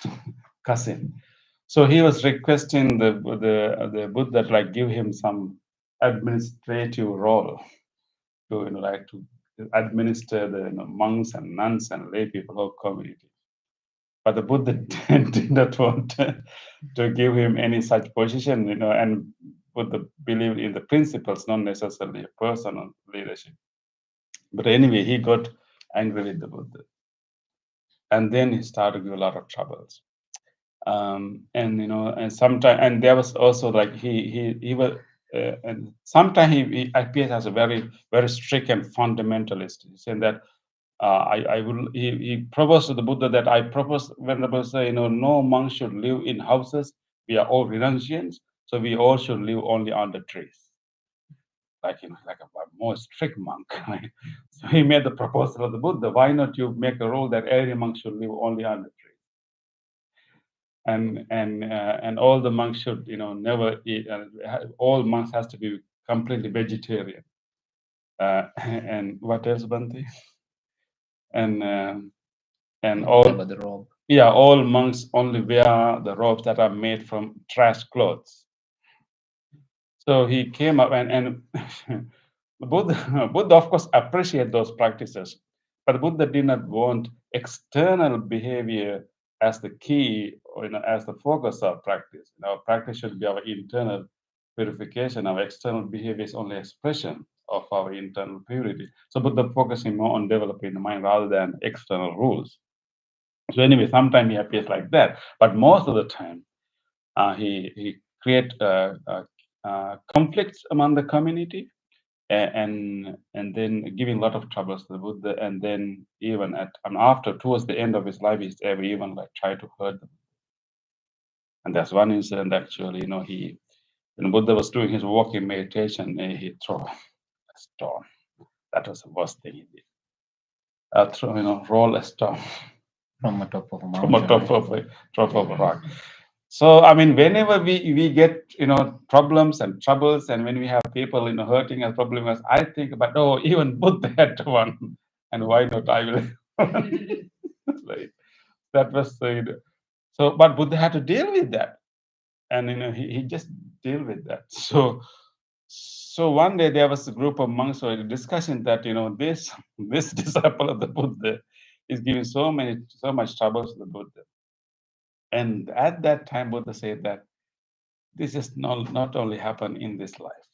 cousin. So he was requesting the Buddha to like give him some administrative role to like to administer the monks and nuns and lay people of community. But the Buddha did not want to give him any such position, and Buddha believed in the principles, not necessarily personal leadership. But anyway, he got angry with the Buddha, and then he started with a lot of troubles. And sometimes, and there was also like he was, and sometimes he appears as a very very strict and fundamentalist, saying that I will. He proposed to the Buddha that I propose when the Buddha said, no monk should live in houses. We are all renunciants, so we all should live only under trees, like like a more strict monk. Right? So he made the proposal of the Buddha. Why not you make a rule that every monk should live only under trees, and all the monks should never eat. All monks has to be completely vegetarian. And what else, Bante? And all About the robe. yeah, all monks only wear the robes that are made from trash clothes. So he came up and Buddha of course appreciate those practices, but Buddha did not want external behavior as the key or as the focus of practice. Practice should be our internal purification. Our external behavior is only expression of our internal purity. So Buddha focusing more on developing the mind rather than external rules. So anyway, sometimes he appears like that, but most of the time he create conflicts among the community, and then giving a lot of troubles to the Buddha, and then even after towards the end of his life, he's ever even like tried to hurt them. And that's one incident actually. He when Buddha was doing his walking meditation, he threw a stone. That was the worst thing he did. Roll a stone From the top of a from mountain. a top of a rock. So I mean, whenever we get problems and troubles, and when we have people hurting us, problems us, I think about even Buddha had one, and why not I will? Like, that was so. But Buddha had to deal with that, and he just deal with that. So one day there was a group of monks who had a discussion that this disciple of the Buddha is giving so much trouble to the Buddha. And at that time, Buddha said that this is not only happened in this life.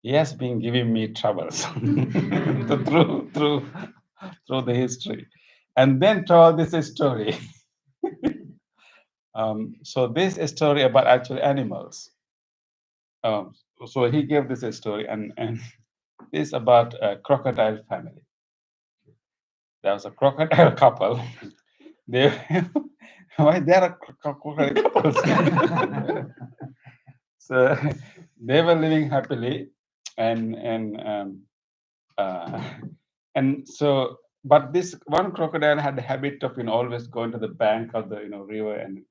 He has been giving me troubles through the history, and then told this story. So this is a story about actual animals. So he gave this story, and this about a crocodile family. There was a crocodile couple. They why there are crocodile couples? So they were living happily, and and so, but this one crocodile had the habit of always going to the bank of the river and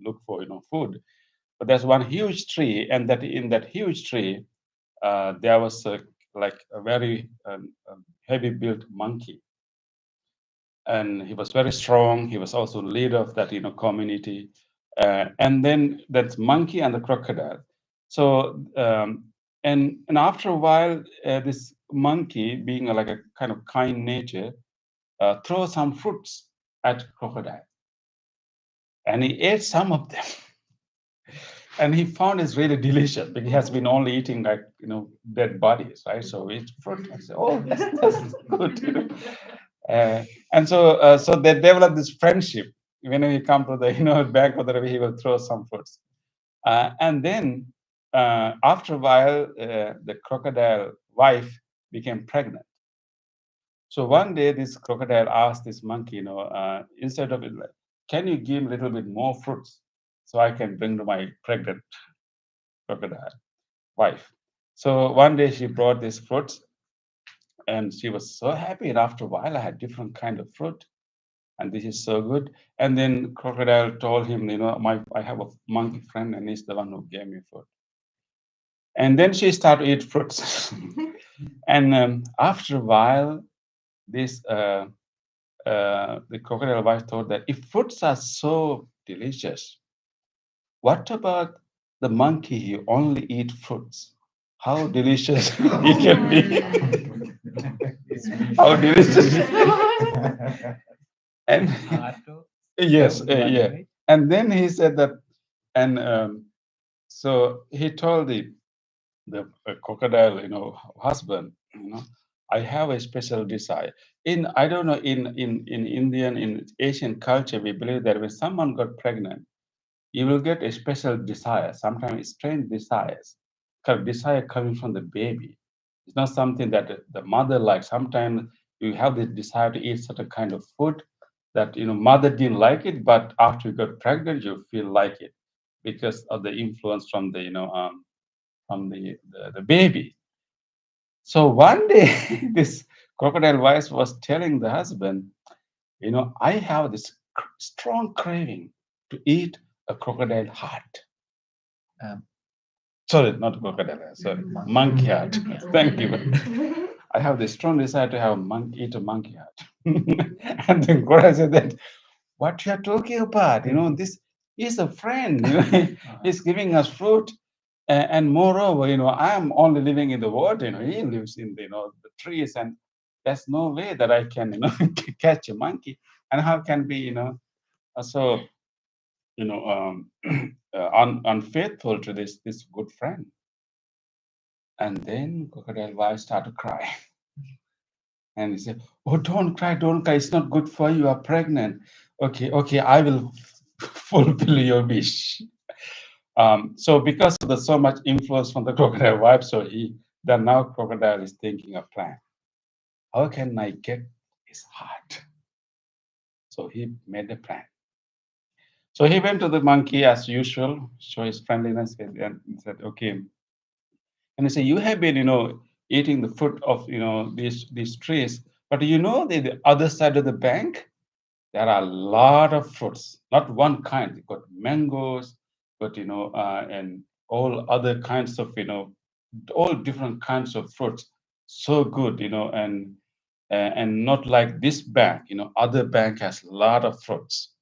look for food. But there's one huge tree, and that in that huge tree there was like a very heavy built monkey, and he was very strong. He was also leader of that community, and then that monkey and the crocodile. So and after a while, this monkey, being like a kind of kind nature, throw some fruits at crocodile, and he ate some of them. And he found it's really delicious because he has been only eating like dead bodies, right? So it's fruit. I said, oh, that's good. And so they developed this friendship. Whenever he come to the bank of the river, he will throw some fruits. And then after a while, the crocodile wife became pregnant. So one day, this crocodile asked this monkey, instead of it, like, can you give me a little bit more fruits so I can bring to my pregnant crocodile wife. So one day she brought these fruits, and she was so happy. And after a while, I had different kind of fruit, and this is so good. And then crocodile told him, I have a monkey friend, and he's the one who gave me food. And then she started to eat fruits. And after a while, this the crocodile wife thought that if fruits are so delicious, what about the monkey? He only eat fruits. How delicious he can be! How delicious! And yes, yeah. And then he said that, and so he told the crocodile, husband, I have a special desire. In I don't know, in Indian, in Asian culture, we believe that when someone got pregnant, you will get a special desire, sometimes strange desires, kind of desire coming from the baby. It's not something that the mother likes. Sometimes you have this desire to eat certain kind of food that mother didn't like it, but after you got pregnant, you feel like it because of the influence from the from the baby. So one day, this crocodile wife was telling the husband, I have this strong craving to eat a crocodile heart. Sorry, not crocodile. Sorry, monkey heart. Thank you. I have this strong desire to have eat a monkey heart. And then Gora said that, what you are talking about? This is a friend. He's giving us fruit. And moreover, I am only living in the water. He lives in the trees, and there's no way that I can, catch a monkey. And how can be, so unfaithful to this good friend? And then crocodile wife started to cry. And he said, "Oh, don't cry, don't cry. It's not good for you. You are pregnant. Okay, okay, I will fulfill your wish." So because of the so much influence from the crocodile wife, then now crocodile is thinking a plan. How can I get his heart? So he made a plan. So he went to the monkey as usual, show his friendliness, and said, "Okay." And he said, "You have been, eating the fruit of, these trees, but the other side of the bank, there are a lot of fruits, not one kind. You got mangoes, but and all other kinds of, all different kinds of fruits, so good, and not like this bank. Other bank has a lot of fruits,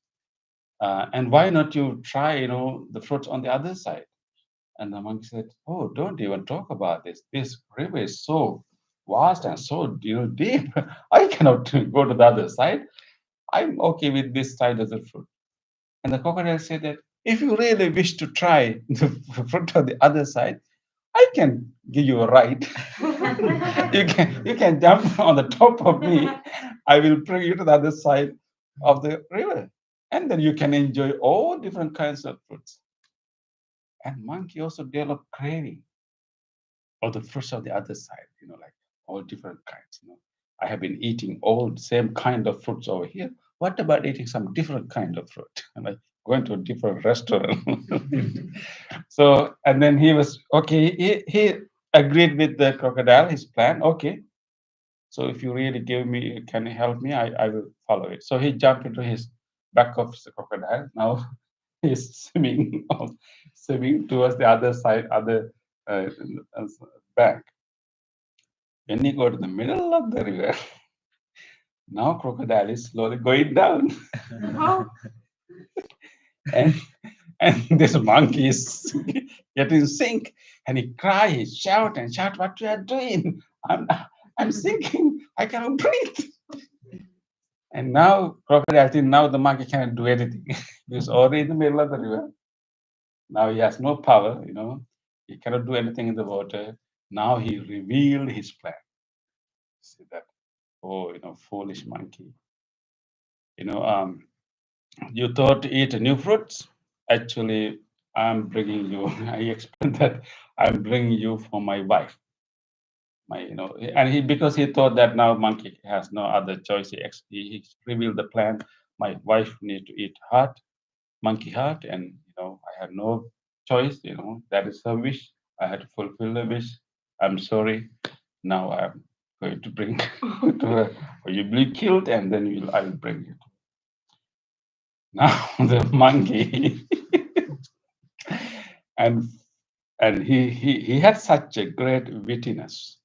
and why not you try, the fruits on the other side?" And the monkey said, "Oh, don't even talk about this. This river is so vast and so deep. I cannot go to the other side. I'm okay with this side of the fruit." And the crocodile said that, "If you really wish to try the fruit of the other side, I can give you a ride. You can jump on the top of me. I will bring you to the other side of the river, and then you can enjoy all different kinds of fruits." And monkey also developed craving of the fruits of the other side, like all different kinds. I have been eating all the same kind of fruits over here. What about eating some different kind of fruit? And like going to a different restaurant. So, and then he was okay. He agreed with the crocodile, his plan. Okay, so if you really can you help me? I will follow it. So he jumped into his back of the crocodile. Now he's swimming towards the other side, other uh, uh, bank. When he go to the middle of the river, now crocodile is slowly going down, and this monkey is getting sink, and he cry, he shout and shout, "What you are doing? I'm I'm sinking. I cannot breathe." And now crocodile, I think now the monkey cannot do anything. He's already in the middle of the river. Now he has no power. He cannot do anything in the water. Now he revealed his plan. See that? Oh, foolish monkey. You know, um, you thought to eat new fruits. Actually, I'm bringing you. I explained that I'm bringing you for my wife. And because he thought that now monkey has no other choice. He revealed the plan. My wife need to eat heart, monkey heart, and I have no choice, that is her wish. I had to fulfill the wish. I'm sorry. Now I'm going to bring to her, or you will be killed, and then I will bring you. Now the monkey, and he had such a great wittiness,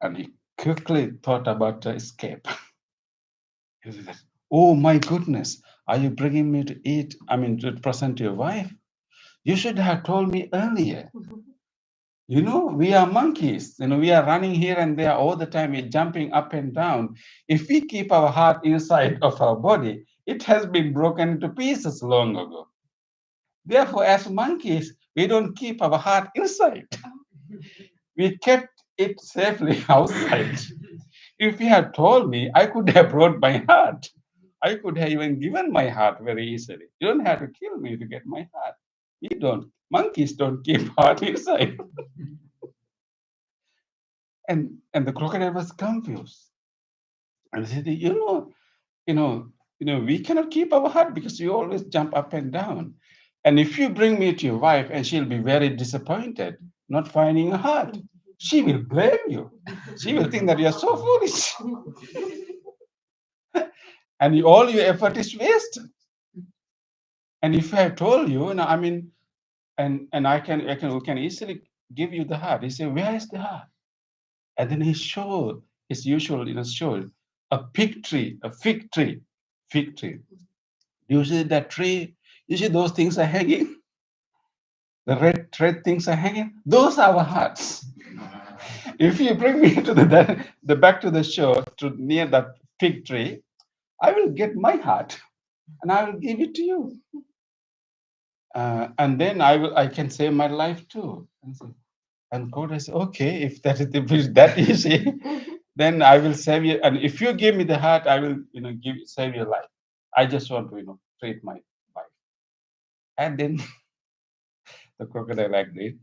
and he quickly thought about the escape. He said, "Oh my goodness, are you bringing me to eat? I mean, to present to your wife? You should have told me earlier. We are monkeys. We are running here and there all the time. We're jumping up and down. If we keep our heart inside of our body, it has been broken into pieces long ago. Therefore, as monkeys, we don't keep our heart inside. We kept it safely outside. If you had told me, I could have brought my heart. I could have even given my heart very easily. You don't have to kill me to get my heart. We don't. Monkeys don't keep heart inside." And the crocodile was confused. And he said, we cannot keep our heart because you always jump up and down. And if you bring me to your wife, and she'll be very disappointed not finding a heart, she will blame you. She will think that you're so foolish. And all your effort is wasted. And if I told you, and we can easily give you the heart. He said, "Where is the heart?" And then he showed his usual, showed a fig tree. You see that tree? You see those things are hanging? The red things are hanging? Those are our hearts. If you bring me to the back to the shore, to near that fig tree, I will get my heart and I will give it to you. And then I can save my life too. And God says, "Okay, if that is that easy, then I will save you. And if you give me the heart, I will, save your life. I just want to, treat my wife." And then the crocodile agreed,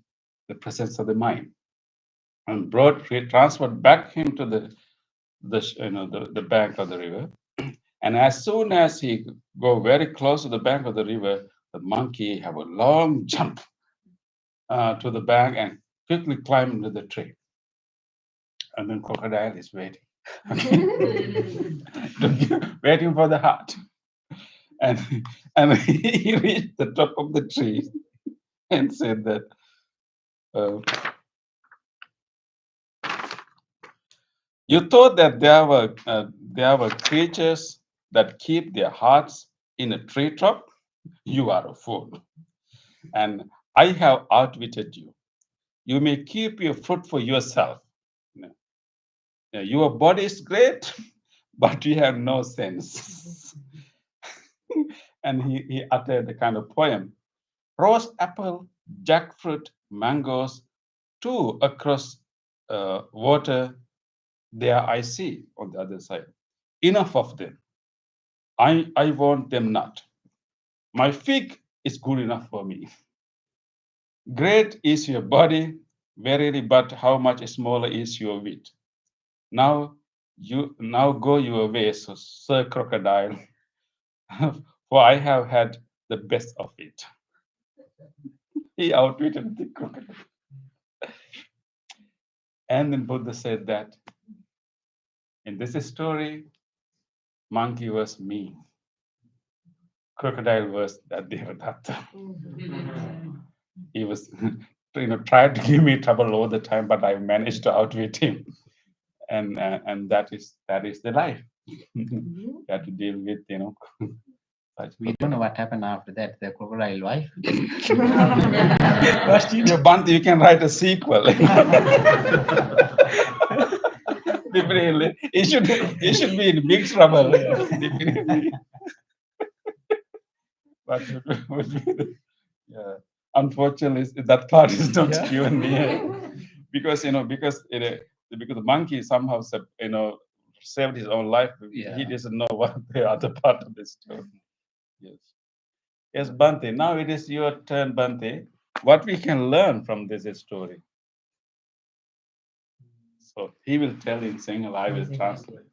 the presence of the mind, and transferred back him to the bank of the river. And as soon as he go very close to the bank of the river, the monkey have a long jump to the bank and quickly climb into the tree. And then crocodile is waiting, waiting for the heart. And he reached the top of the tree and said that, "You thought that there were creatures that keep their hearts in a treetop? You are a fool, and I have outwitted you. You may keep your fruit for yourself. Your body is great, but you have no sense." And he uttered a kind of poem: "Rose apple, jackfruit, mangoes, two across water, there I see on the other side. Enough of them. I want them not. My fig is good enough for me. Great is your body, verily, but how much smaller is your wit. Now go your way, so Sir Crocodile, for I have had the best of it." He outwitted the crocodile. And then Buddha said that in this story, monkey was me, crocodile was that Devadatta. He was, tried to give me trouble all the time, but I managed to outwit him. And that is the life. You have to deal with, We don't know what happened after that. The crocodile wife. Bhante, you can write a sequel. Definitely. He should be in big trouble. Definitely. But yeah. Unfortunately, that part is not given me, because the monkey somehow saved his own life. He doesn't know what the other part of the story. Yes, Bhante. Now it is your turn, Bhante. What we can learn from this story? So he will tell in Sinhala, I will translate.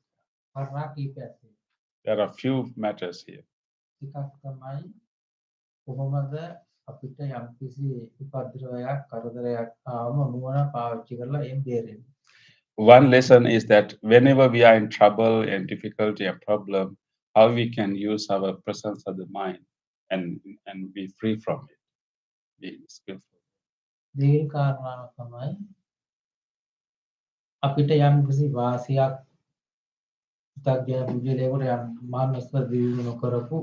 There are few matters here. එකක් තමයි කොහොමද අපිට යම්කිසි උපද්‍රවයක් කරදරයක් ආවම නුවණ පාවිච්චි කරලා එම් බේරෙන්න. One lesson is that whenever we are in trouble and difficulty or problem, how we can use our presence of the mind and be free from it, be skillful. දෙවෙනි කාරණාව තමයි අපිට යම්කිසි වාසියක් පුතග්ජන පුජ්‍යලයකට යම් මානසික දියුණු නොකරපු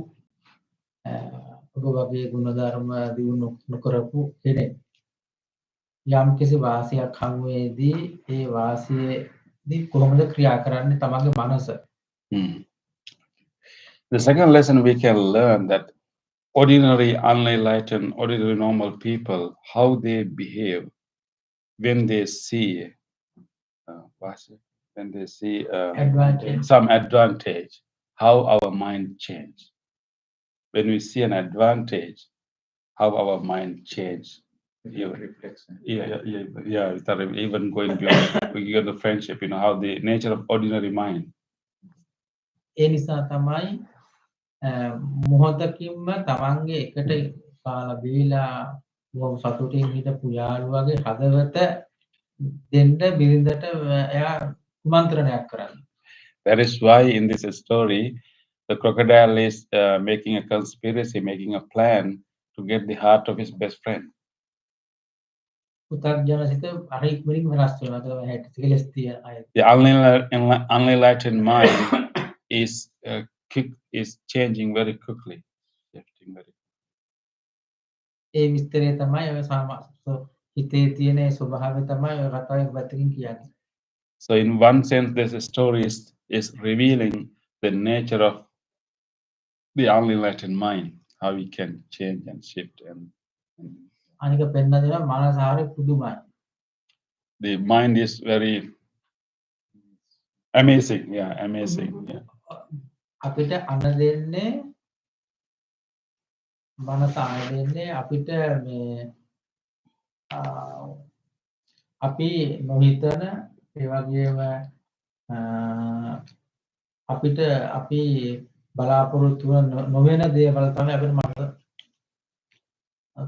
ඔබ වගේ ගුණධර්ම දියුණු නොකරපු කෙනෙක් යම්කිසි වාසියක් හමුවේදී ඒ වාසියේදී කොහොමද ක්‍රියා කරන්නේ තමන්ගේ මනස. The second lesson we can learn that ordinary, unenlightened, ordinary normal people, how they behave when they see Advantage. some advantage, how our mind change. When we see an advantage, how our mind change. Reflection. Without even going beyond we get the friendship, how the nature of ordinary mind. ඒ නිසා තමයි මොහොතකින්ම තමන්ගේ එකට කාලා බීලා බොහොම සතුටින් හිටපු යාළුවාගේ හදවත දෙන්න බිරිඳට එයා කුමන්ත්‍රණයක් කරන්නේ. That is why in this story, the crocodile is making a conspiracy, making a plan to get the heart of his best friend. පුතග්ජනසිත අර ඉක්මනින් වෙනස් වෙනවා. ඒක හැට කෙලස් තියෙන අය. The unenlightened mind is changing very quickly, shifting very. ඒ විස්තරය තමයි ඔය හිතේ තියෙන ඒ ස්වභාවය තමයි ඔය කතාවේ පැත්තකින් කියන්නේ. So in one sense, this story is revealing the nature of the unenlightened mind, how we can change and shift and අනික පෙන්න දෙනවා මනසාරේ පුදුමයි. the mind is very amazing. Yeah, amazing. Yeah. අපිට අන දෙන්නේ මනස අන දෙන්නේ අපිට මේ අපි නොහිතන ඒ වගේම අපිට අපි බලාපොරොත්තු නොවන දේවල් තමයි අපිට මනස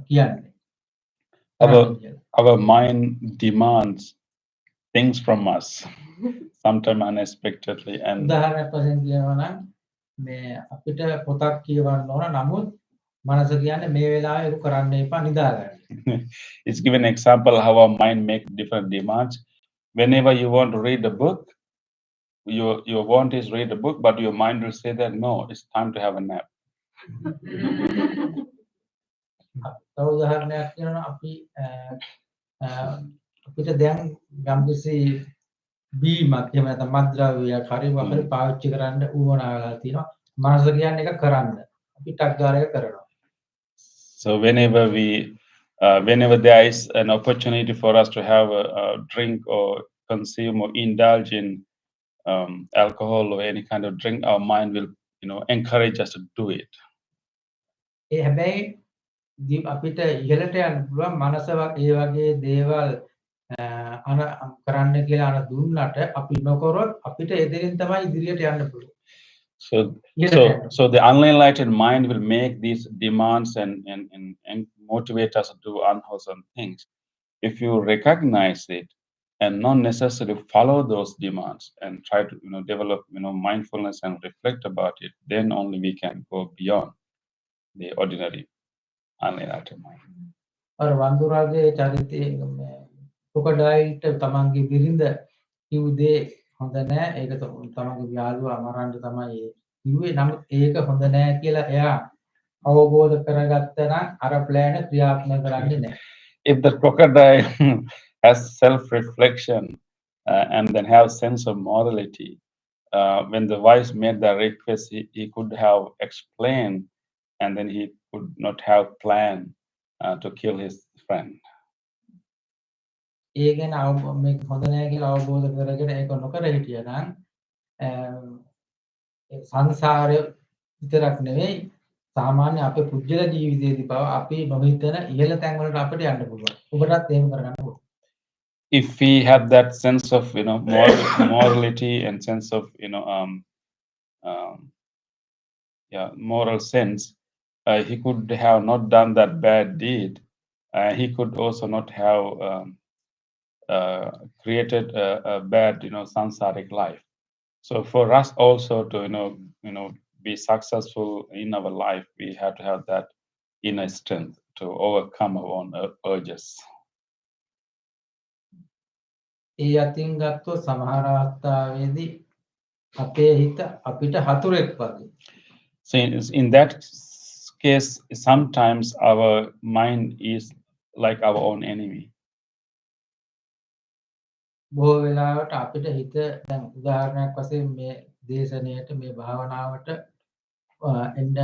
කියන්නේ. Our mind demands things from us, sometimes unexpectedly. And උදාහරණයක් වශයෙන් කියනවා නම් මේ අපිට පොතක් කියවන්න ඕන නමුත් මනස කියන්නේ මේ වෙලාවේ ඒක කරන්න එපා නිදාගන්න. It's given an example how our mind makes different demands. Whenever you want to read a book, your want is read a book, but your mind will say that no, it's time to have a nap. තව උදාහරණයක් කියනවා අපි අපිට දැන් යම්කිසි බීමක් එහෙම නැත්නම් මත්ද්‍රව්‍යයක් හරි වගේ පාවිච්චි කරන්න උවමනා වෙලා තියෙනවා. මනස කියන්නේ ඒක කරන්න. අපි ටක් ගාලා ඒක කරනවා. So whenever there is an opportunity for us to have a drink or consume or indulge in alcohol or any kind of drink, our mind will encourage us to do it. ඒ හැබැයි අපිට ඉහළට යන්න පුළුවන් මනස ඒ වගේ දේවල් අන කරන්න කියලා අන දුන්නට අපි නොකරොත් අපිට එදිරින් තමයි ඉදිරියට යන්න පුළුවන්. So the unenlightened mind will make these demands and motivate us to do unwholesome things. If you recognize it and not necessarily follow those demands and try to develop mindfulness and reflect about it, then only we can go beyond the ordinary unenlightened mind. අර වඳුරාගේ චරිතයේ crocodile තමන්ගේ බිරිඳ කිව්වේ හොඳ නෑ ඒක තමන්ගේ යාළුවා මරන්න තමයි කිව්වේ නමුත් ඒක හොඳ නෑ කියලා එයා අවබෝධ කරගත්ත නම් අර ප්ලෑන ක්‍රියාත්මක කරන්නේ නෑ. If the crocodile has self-reflection and then have sense of morality, when the wise made the request, he could have explained, and then he could not have planned to kill his friend. ඒ ගැන මේක හොඳ නෑ කියලා අවබෝධ කරගෙන ඒක නොකර හිටියනම් සංසාරය විතරක් නෙවෙයි සාමාන්‍ය අපේ පුජ්‍යල ජීවිතයේදී පවා අපි නොහිතන ඉහළ තැන් වලට අපිට යන්න පුළුවන්. ඔබටත් එහෙම කරගන්න පුළුවන්. If we have that sense of morality and sense of moral sense, he could have not done that bad deed. He could also not have created a bad, samsaric life. So for us also to, be successful in our life, we have to have that inner strength to overcome our own urges. ඒ අතින් ගත්තොත් සමහර අවස්ථාවේදී අපේ හිත අපිට හතුරෙක් වගේ. So in that case, sometimes our mind is like our own enemy. බොහෝ වෙලාවට අපිට හිත දැන් උදාහරණයක් වශයෙන් මේ දේශනයට මේ භාවනාවට එන්න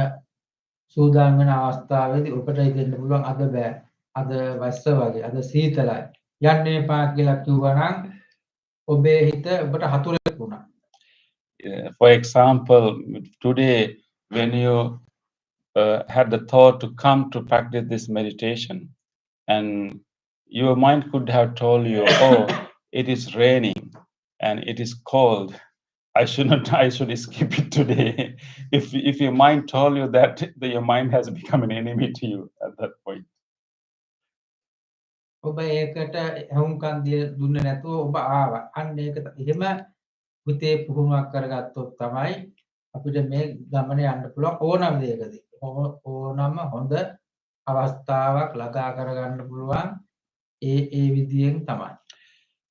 සූදානම් වෙන අවස්ථාවේදී ඔබට හිතෙන්න පුළුවන් අද බෑ අද වස්ස වගේ අද සීතලයි යන්න එපා කියලා කිව්වනම් ඔබේ හිත ඔබට හතුරෙක් වුණා. For example, today when you had the thought to come to practice this meditation, and your mind could have told you, oh, it is raining and it is cold, I should skip it today. If your mind told you that, then your mind has become an enemy to you at that point. ඔබ ඒකට හුම්කන් දුන්නේ නැතුව ඔබ ආවා. අන්න ඒක එහෙම හිතේ පුහුණුවක් කරගත්තොත් තමයි අපිට මේ ගමනේ යන්න පුළුවන් ඕනම දෙයකදී. ඕනම හොඳ අවස්ථාවක් ළඟා කරගන්න පුළුවන් ඒ විදියෙන් තමයි.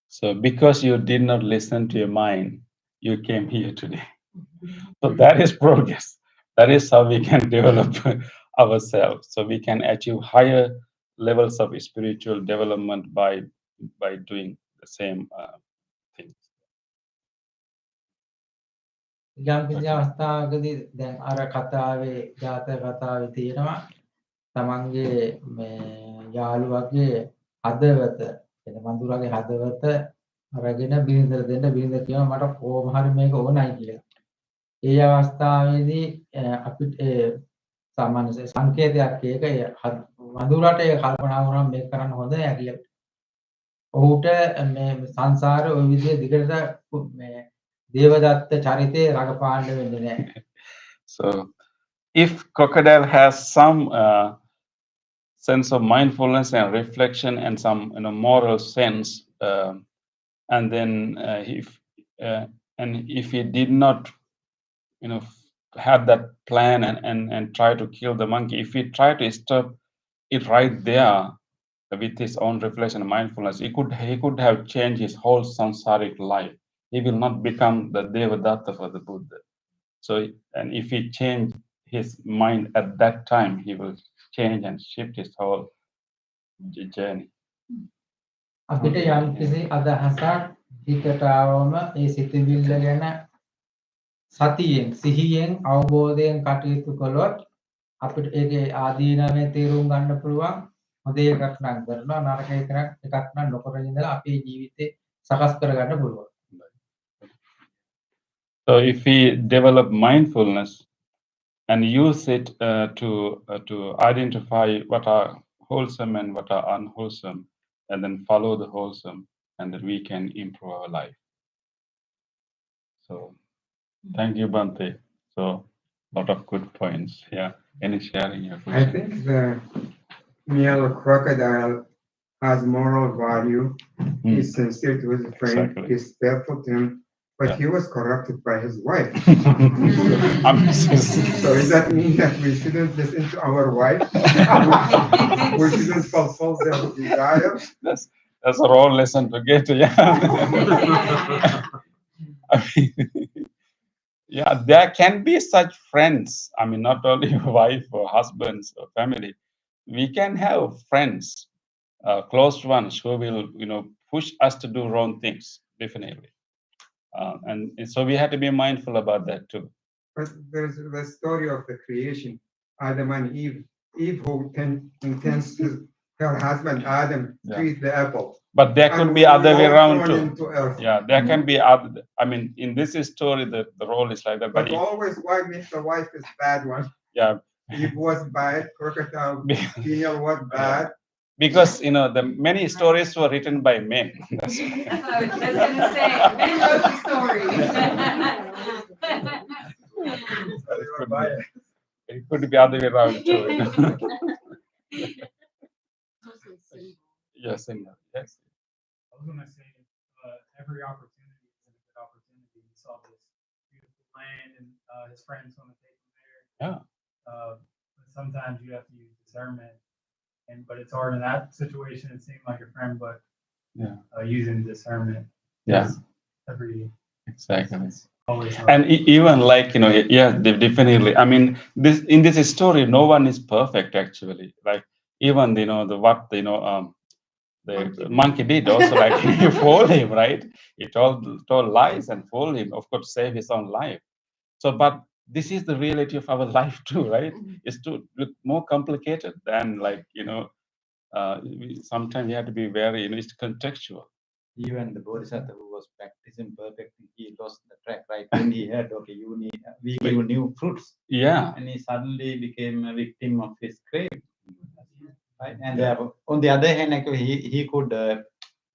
So because you did not listen to your mind, you came here today. So that is progress. That is how we can develop ourselves. So we can achieve higher levels of spiritual development by doing the same things. යම් කිසි අවස්ථාවකදී දැන් අර කතාවේ ජාතක කතාවේ තියෙනවා තමන්ගේ මේ යාළුවගේ හදවත එන මඳුරගේ හදවත අරගෙන බිරිඳට දෙන්න බිරිඳ කියනවා මට කොහොම හරි මේක ඕනයි කියලා. ඒ අවස්ථාවේදී අපිට සාමාන්‍ය සංකේතයක් ඒක මඳුරට ඒ කල්පනා වුණා මේක කරන්න හොඳ නෑ කියලා. ඔහුට මේ සංසාරේ ওই විදිහේ දිගට මේ දේවදත්ත චරිතේ රඟපාන්න වෙන්නේ නැහැ. So if crocodile has some sense of mindfulness and reflection and some moral sense, and then if he did not have that plan and try to kill the monkey, if he tried to stop it right there with his own reflection and mindfulness, he could have changed his whole samsaric life. He will not become the Devadatta for the Buddha. So, and if he change his mind at that time, he will change and shift his whole journey. අපිට යම් කිසි අදහසක් හිතට ආවම ඒ සිතුවිල්ල ගැන සතියෙන් සිහියෙන් අවබෝධයෙන් කටයුතු කළොත් අපිට ඒකේ ආදීනමේ තේරුම් ගන්න පුළුවන්. හොඳ එකක් නම් කරනවා නරක එකක් නම් නොකර ඉඳලා අපේ ජීවිතේ සකස් කරගන්න පුළුවන්. So if we develop mindfulness and use it to identify what are wholesome and what are unwholesome, and then follow the wholesome, and then we can improve our life. So thank you, Bhante. So lot of good points. Yeah. Any sharing your question? I think the male crocodile has moral value. He's sincere to his friend. Exactly. He's faithful to him. But he was corrupted by his wife. So does that mean that we shouldn't listen to our wife? We shouldn't fulfill their desires? That's a raw lesson to get. Yeah. I mean, yeah, there can be such friends. I mean, not only wife or husbands or family. We can have friends, close ones who will, push us to do wrong things. Definitely. And so we have to be mindful about that too. But there's the story of the creation, Adam and Eve. Eve who intends her husband Adam to eat the apple. But there could be other way around too. Yeah, there can be other. I mean, in this story, the role is like that. But always, why Mr. Wife is bad one? Yeah. Eve was bad. Crocodile female was bad. Because the many stories were written by men. That's I was just going to say, men wrote the stories. It could could be other way around too. You know? Yes, yes. I was gonna say, every opportunity is a good opportunity. He saw this beautiful land, and his friends want to take him there. Yeah. But sometimes you have to use discernment, but it's hard in that situation. It seemed like a friend, but Yeah. Using discernment. Yeah. is Exactly. always And even like, you know, yeah, definitely. I mean, in this story, no one is perfect actually. Like even, you know, the monkey did also, like he fooled him, right? He told lies and fooled him, of course, save his own life. So, but this is the reality of our life too, right? It's to look more complicated than like, you know, sometimes you have to be very, you know, it's contextual. Even the Bodhisattva who was practicing perfectly, he lost the track, right? When he heard, okay, we give new fruits. Yeah. And he suddenly became a victim of his craving. Right? And on the other hand, actually, he could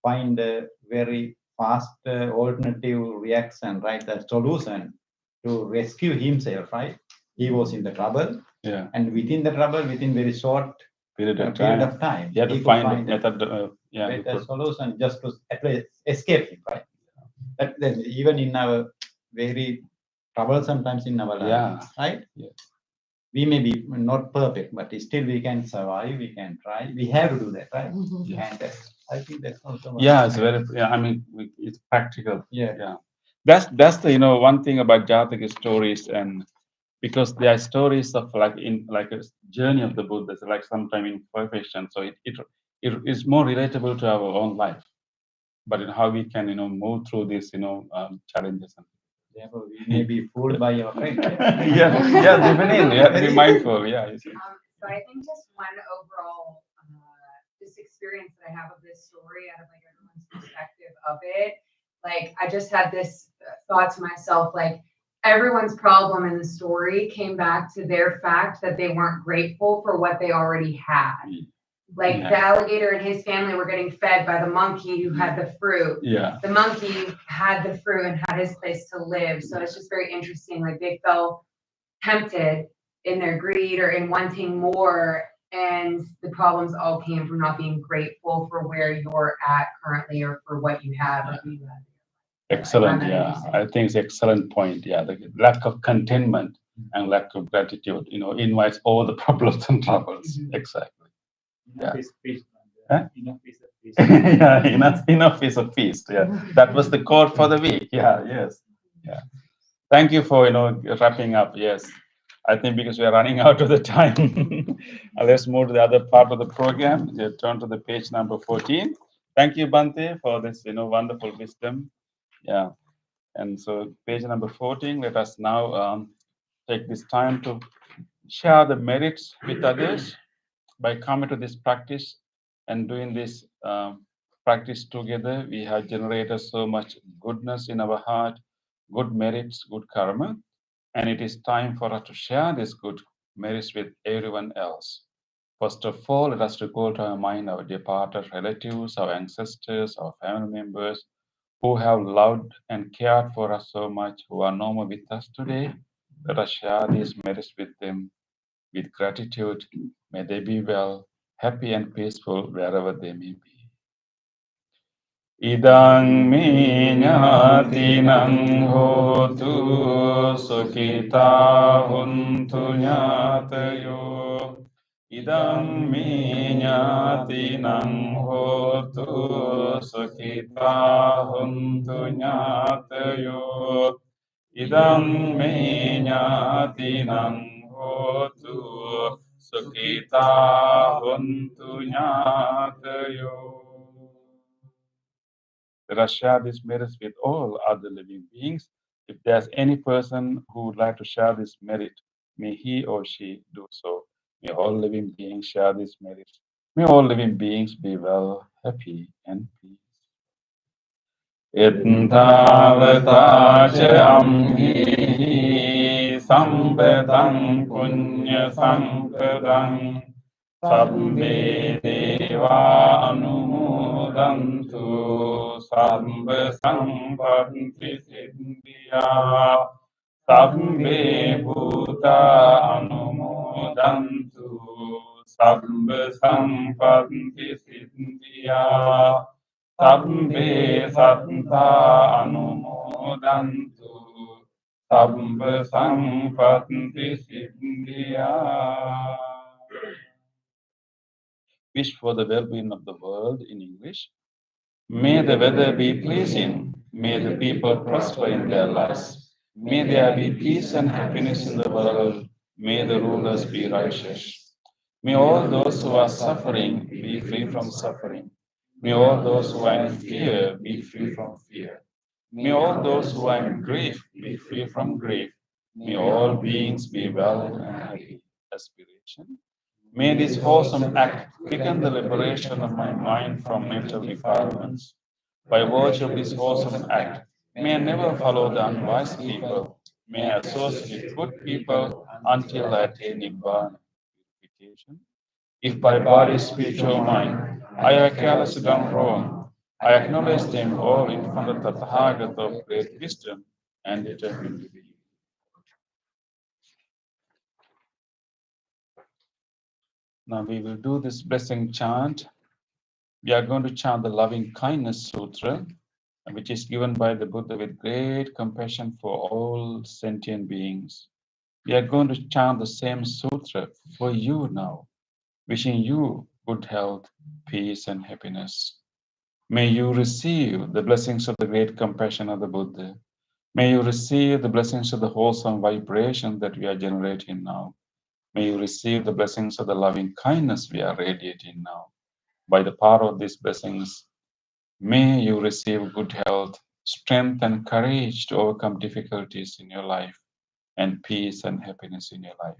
find a very fast alternative reaction, right? A solution to rescue himself, right? He was in the trouble. Yeah. And within the trouble, within very short period of time, he had to could find a find method. better solution just to at least escape him, right? But then even in our very troublesome times in our life, right? Yeah. We may be not perfect, but still we can survive. We can try. We have to do that, right? Yeah. And I think that's also. Yeah, it's very. Yeah, I mean, it's practical. Yeah. Yeah. That's the, you know, one thing about Jataka stories, and because they are stories of like a journey of the Buddha, so like sometime imperfection. So it is more relatable to our own life, but in how we can, you know, move through these, you know, challenges. Therefore, we may be fooled by our friend. yeah, definitely. You have to be mindful. Yeah. You see. So I think just one overall just experience that I have of this story out of like everyone's perspective of it. Like I just had this thought to myself, like everyone's problem in the story came back to their fact that they weren't grateful for what they already had. Like the alligator and his family were getting fed by the monkey who had the fruit. Yeah. The monkey had the fruit and had his place to live. So it's just very interesting. Like they felt tempted in their greed or in wanting more. And the problems all came from not being grateful for where you're at currently or for what you have or who you have. Excellent. Yeah. I think it's an excellent point. Yeah. The lack of contentment and lack of gratitude, you know, invites all the problems and troubles. Exactly. Yeah. Huh? Yeah, enough is a feast. Yeah, that was the quote for the week. Yeah, yes, yeah. Thank you for, you know, wrapping up. Yes, I think because we are running out of the time, let's move to the other part of the program. Turn to the page number 14. Thank you, Bhante, for this, you know, wonderful wisdom. Yeah, and so page number 14. Let us now take this time to share the merits with others. By coming to this practice and doing this practice together, we have generated so much goodness in our heart, good merits, good karma, and it is time for us to share this good merits with everyone else. First of all, let us recall to our mind our departed relatives, our ancestors, our family members who have loved and cared for us so much, who are no more with us today. Let us share these merits with them with gratitude. May they be well, happy and peaceful wherever they may be. Idang me ñātinang hotu sukhita huntu ñātayo. Idang me ñātinang hotu sukhita huntu ñātayo. Idang me ñātinang hotu sukhita huntu ñātayo. Let us share this merits with all other living beings. If there's any person who would like to share this merit, may he or she do so. May all living beings share this merit. May all living beings be well, happy, and peace. Ittavata amhi sampedang punya sampadang sabbe deva anumodantu sabbe sampatti siddhya sabbe bhuta anumodantu anumodantu sabba sampatti siddhya sabbe satta anumodantu sabba sampatti siddhya. Wish for the well-being of the world in English. May the weather be pleasing. May the people prosper in their lives. May there be peace and happiness in the world. May the rulers be righteous. May all those who are suffering be free from suffering. May all those who are in fear be free from fear. May all those who are in grief be free from grief. May all beings be well and happy. Aspiration. May this wholesome act quicken the liberation of my mind from mental defilements. By virtue of this wholesome act, may I never follow the unwise people. May I associate with good people until I attain Nibbana. Purification. If by body, speech, or mind I have carelessly done wrong, I acknowledge them all in front of the Tathagata of great wisdom and determine to be. Now we will do this blessing chant. We are going to chant the Loving Kindness Sutra, which is given by the Buddha with great compassion for all sentient beings. We are going to chant the same sutra for you now, wishing you good health, peace, and happiness. May you receive the blessings of the great compassion of the Buddha. May you receive the blessings of the wholesome vibration that we are generating now. May you receive the blessings of the loving kindness we are radiating now. By the power of these blessings, may you receive good health, strength, and courage to overcome difficulties in your life, and peace and happiness in your life.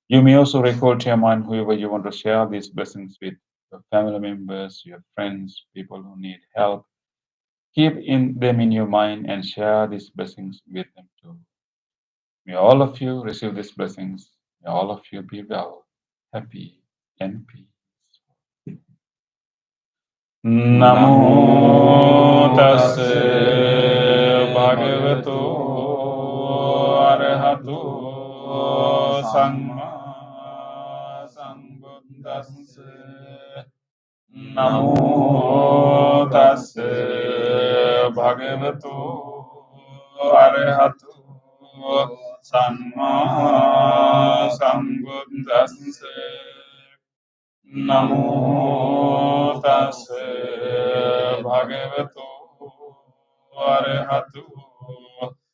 You may also recall to your mind whoever you want to share these blessings with, your family members, your friends, people who need help. Keep them in your mind and share these blessings with them too. May all of you receive these blessings. May all of you be well, happy, and peace. Namo tassa bhagavato arahato samma sambuddhassa. Namo tassa bhagavato arahato samma sambuddhassa. Namo tassa bhagavato arahato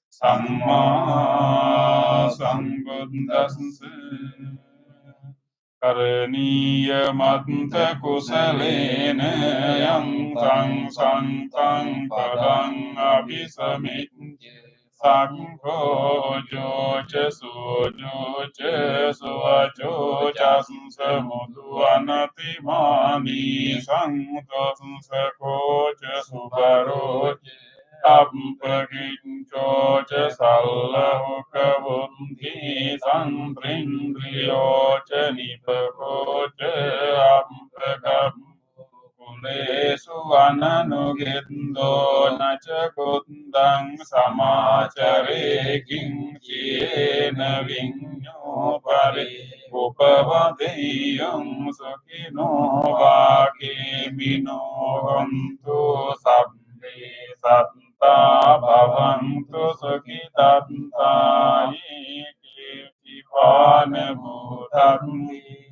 samma sambuddhassa. Karaniya manta kusalena yang tang santang padang abhisamicca. Sankho joche sujoche suacho chasnsa mudu anati mani sankho sankoche subaroche ampaginchoche sallahuka buddhi santrindriyoche nipakoche ampagam Kulesu ananugendo nacha kundang samacare kinchena vinyo pare upavadeyam sukino vake mino vantu sabbe satta bhavantu sukitanta ikivana bhutanti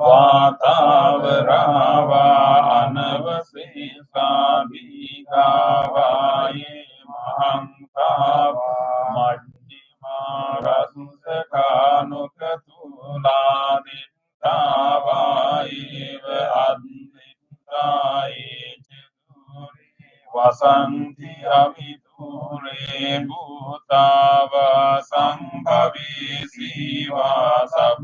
Vatavaravā anavasesādhikāvāye mahantavā majjimārasukatulādittāvāye adnittāye vasanti avidure bhutava sambhavisi vasam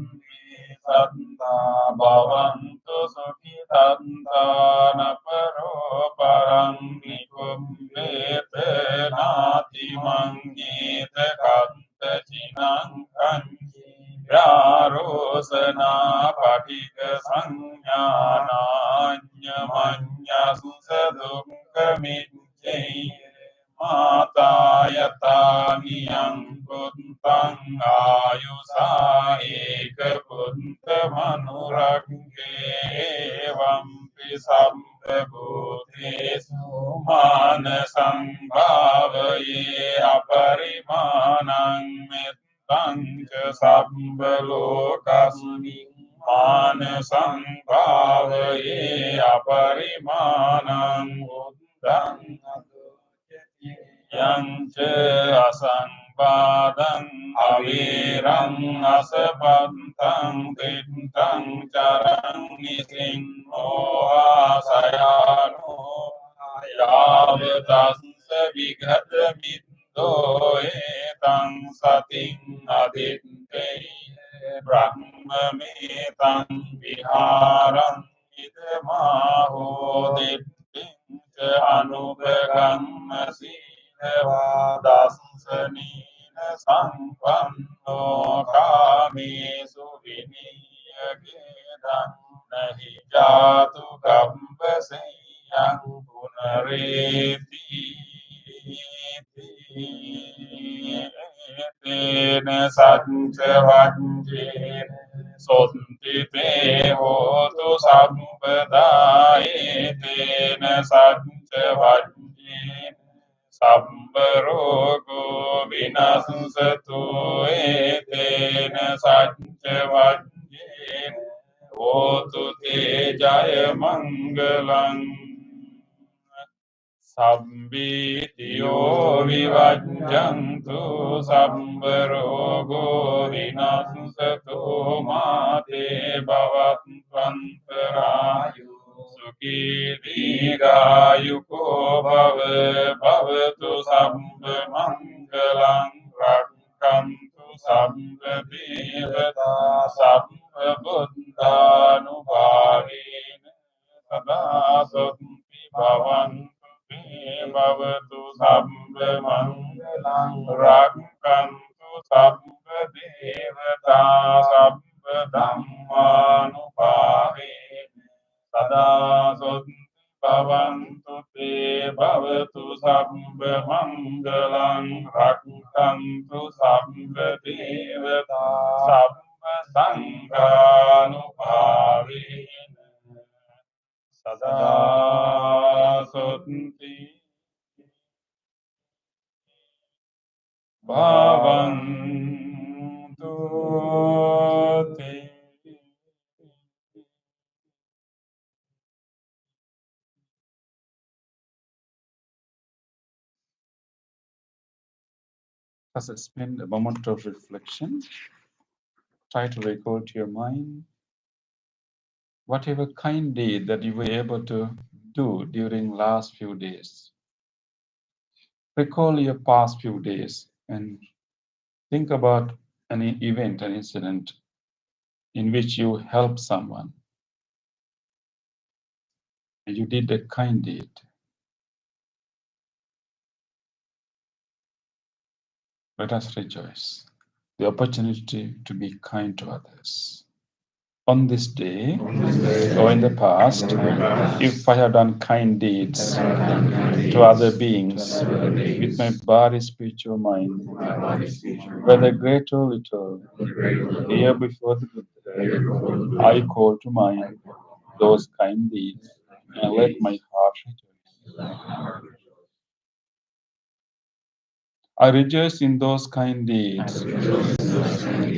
Santa bhavantu sukhitanta naparo parang nikumbete nati mangite kanta chinang kanchi vyarosana patika sanjnana anyamanya susadukkamicce Mata yata niyang kuntang ayusa eka manuragge sambha bhutesu manasambhavaye aparimanang mettang ca sambha lokasmin manasambhavaye aparimanang buddhang yang asangpadang avirang asapantang tintang carang nising mohasayano yavatas vigata mindo etang sating adinte brahma metang viharang idemaho dipping anubegang Dasanina sampanno kamesu viniyagedang nahi jatu kambaseyang punareti tena satcha vajjena sonti te hotu sampadaye tena satcha vajjena Sambarogo vinasatu etena satya vajjen hotu te jaya mangalang Sabbitiyo vivajjantu sambarogo vinasatu mate bhavattvantarayu Sukhi digayuko bhavatu sabba mangalang rakkantu sabba devata sabba buddhanubhavena sada sati bhavantu te bhavatu sabba mangalang rakkantu sabba devata sabba dhammanubhavena sada sati bhavantu te bhavatu sabba mangalang rakkantu sabba devata sabba sanghanubhavena sada sati bhavantu te. Just spend a moment of reflection. Try to recall to your mind whatever kind deed that you were able to do during last few days. Recall your past few days and think about an event, an incident in which you helped someone. And you did a kind deed. Let us rejoice. The opportunity to be kind to others. On this day or in the past, if I have done kind deeds to other beings with my body, spiritual mind, whether great or little, here before the Buddha, I call to mind those kind deeds and let my heart rejoice. I rejoice in those kind deeds,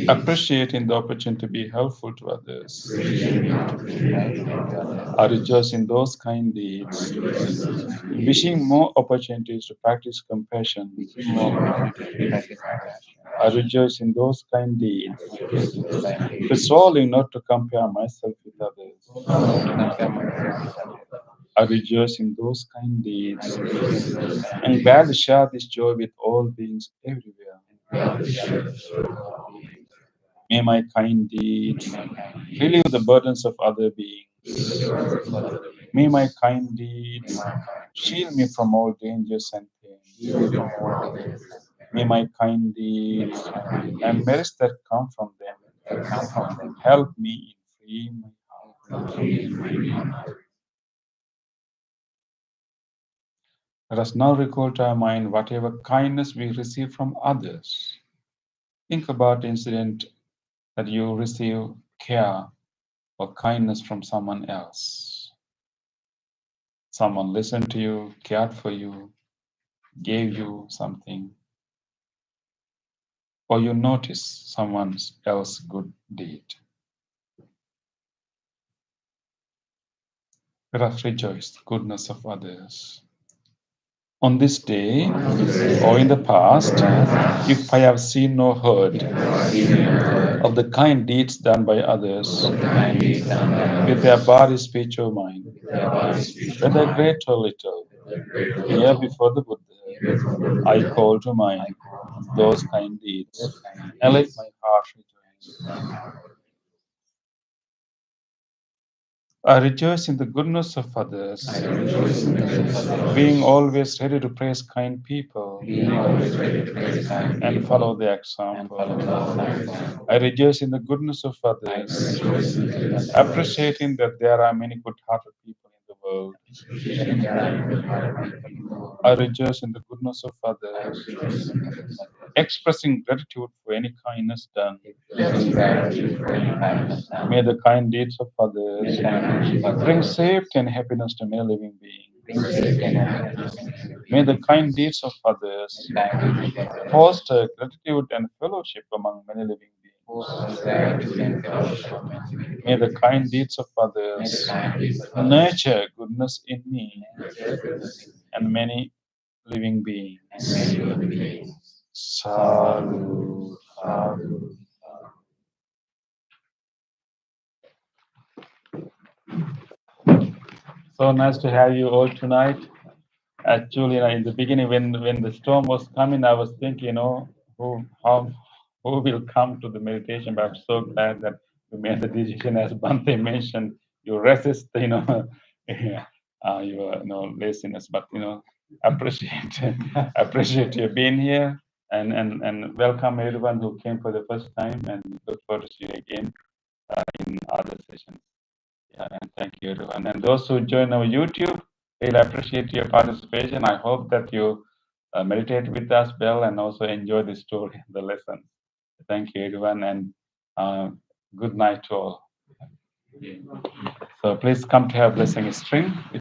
appreciating the opportunity to be helpful to others. I rejoice in those kind deeds, wishing more opportunities to practice compassion. I rejoice in those kind deeds, resolving not to compare myself with others. I rejoice in those kind deeds and gladly share this joy with all beings everywhere. May my kind deeds relieve the burdens of other beings. May my kind deeds shield me from all dangers and pain. May my kind deeds and merits that come from them help me in freeing my heart. Let us now recall to our mind whatever kindness we receive from others. Think about the incident that you receive care or kindness from someone else. Someone listened to you, cared for you, gave you something, or you notice someone else's good deed. Let us rejoice the goodness of others. On this day or in the past, if I have seen or heard of the kind deeds done by others with their body, speech, or mind, whether great or little, here before the Buddha, I call to mind those kind deeds, and let my heart rejoice. I rejoice in the goodness of others, being always ready to praise kind people and follow their example. I rejoice in the goodness of others, appreciating that there are many good-hearted people in the world. I rejoice in the goodness of others, expressing gratitude for any kindness done. May the kind deeds of others bring safety and happiness to many living beings. May the kind deeds of others foster gratitude and fellowship among many living beings. May the kind deeds of others nurture goodness in me and many living beings. Sadhu, sadhu. So nice to have you all tonight. Actually, in the beginning, when the storm was coming, I was thinking, who will come to the meditation. But I'm so glad that we made the decision, as Bante mentioned. You resist, your laziness, but appreciate appreciate you being here, and welcome everyone who came for the first time, and look forward to see you again in other sessions. Yeah, and thank you everyone. And those who join our YouTube, really appreciate your participation. I hope that you meditate with us well and also enjoy the story, the lesson. Thank you everyone, and good night to all. So please come to have blessing string.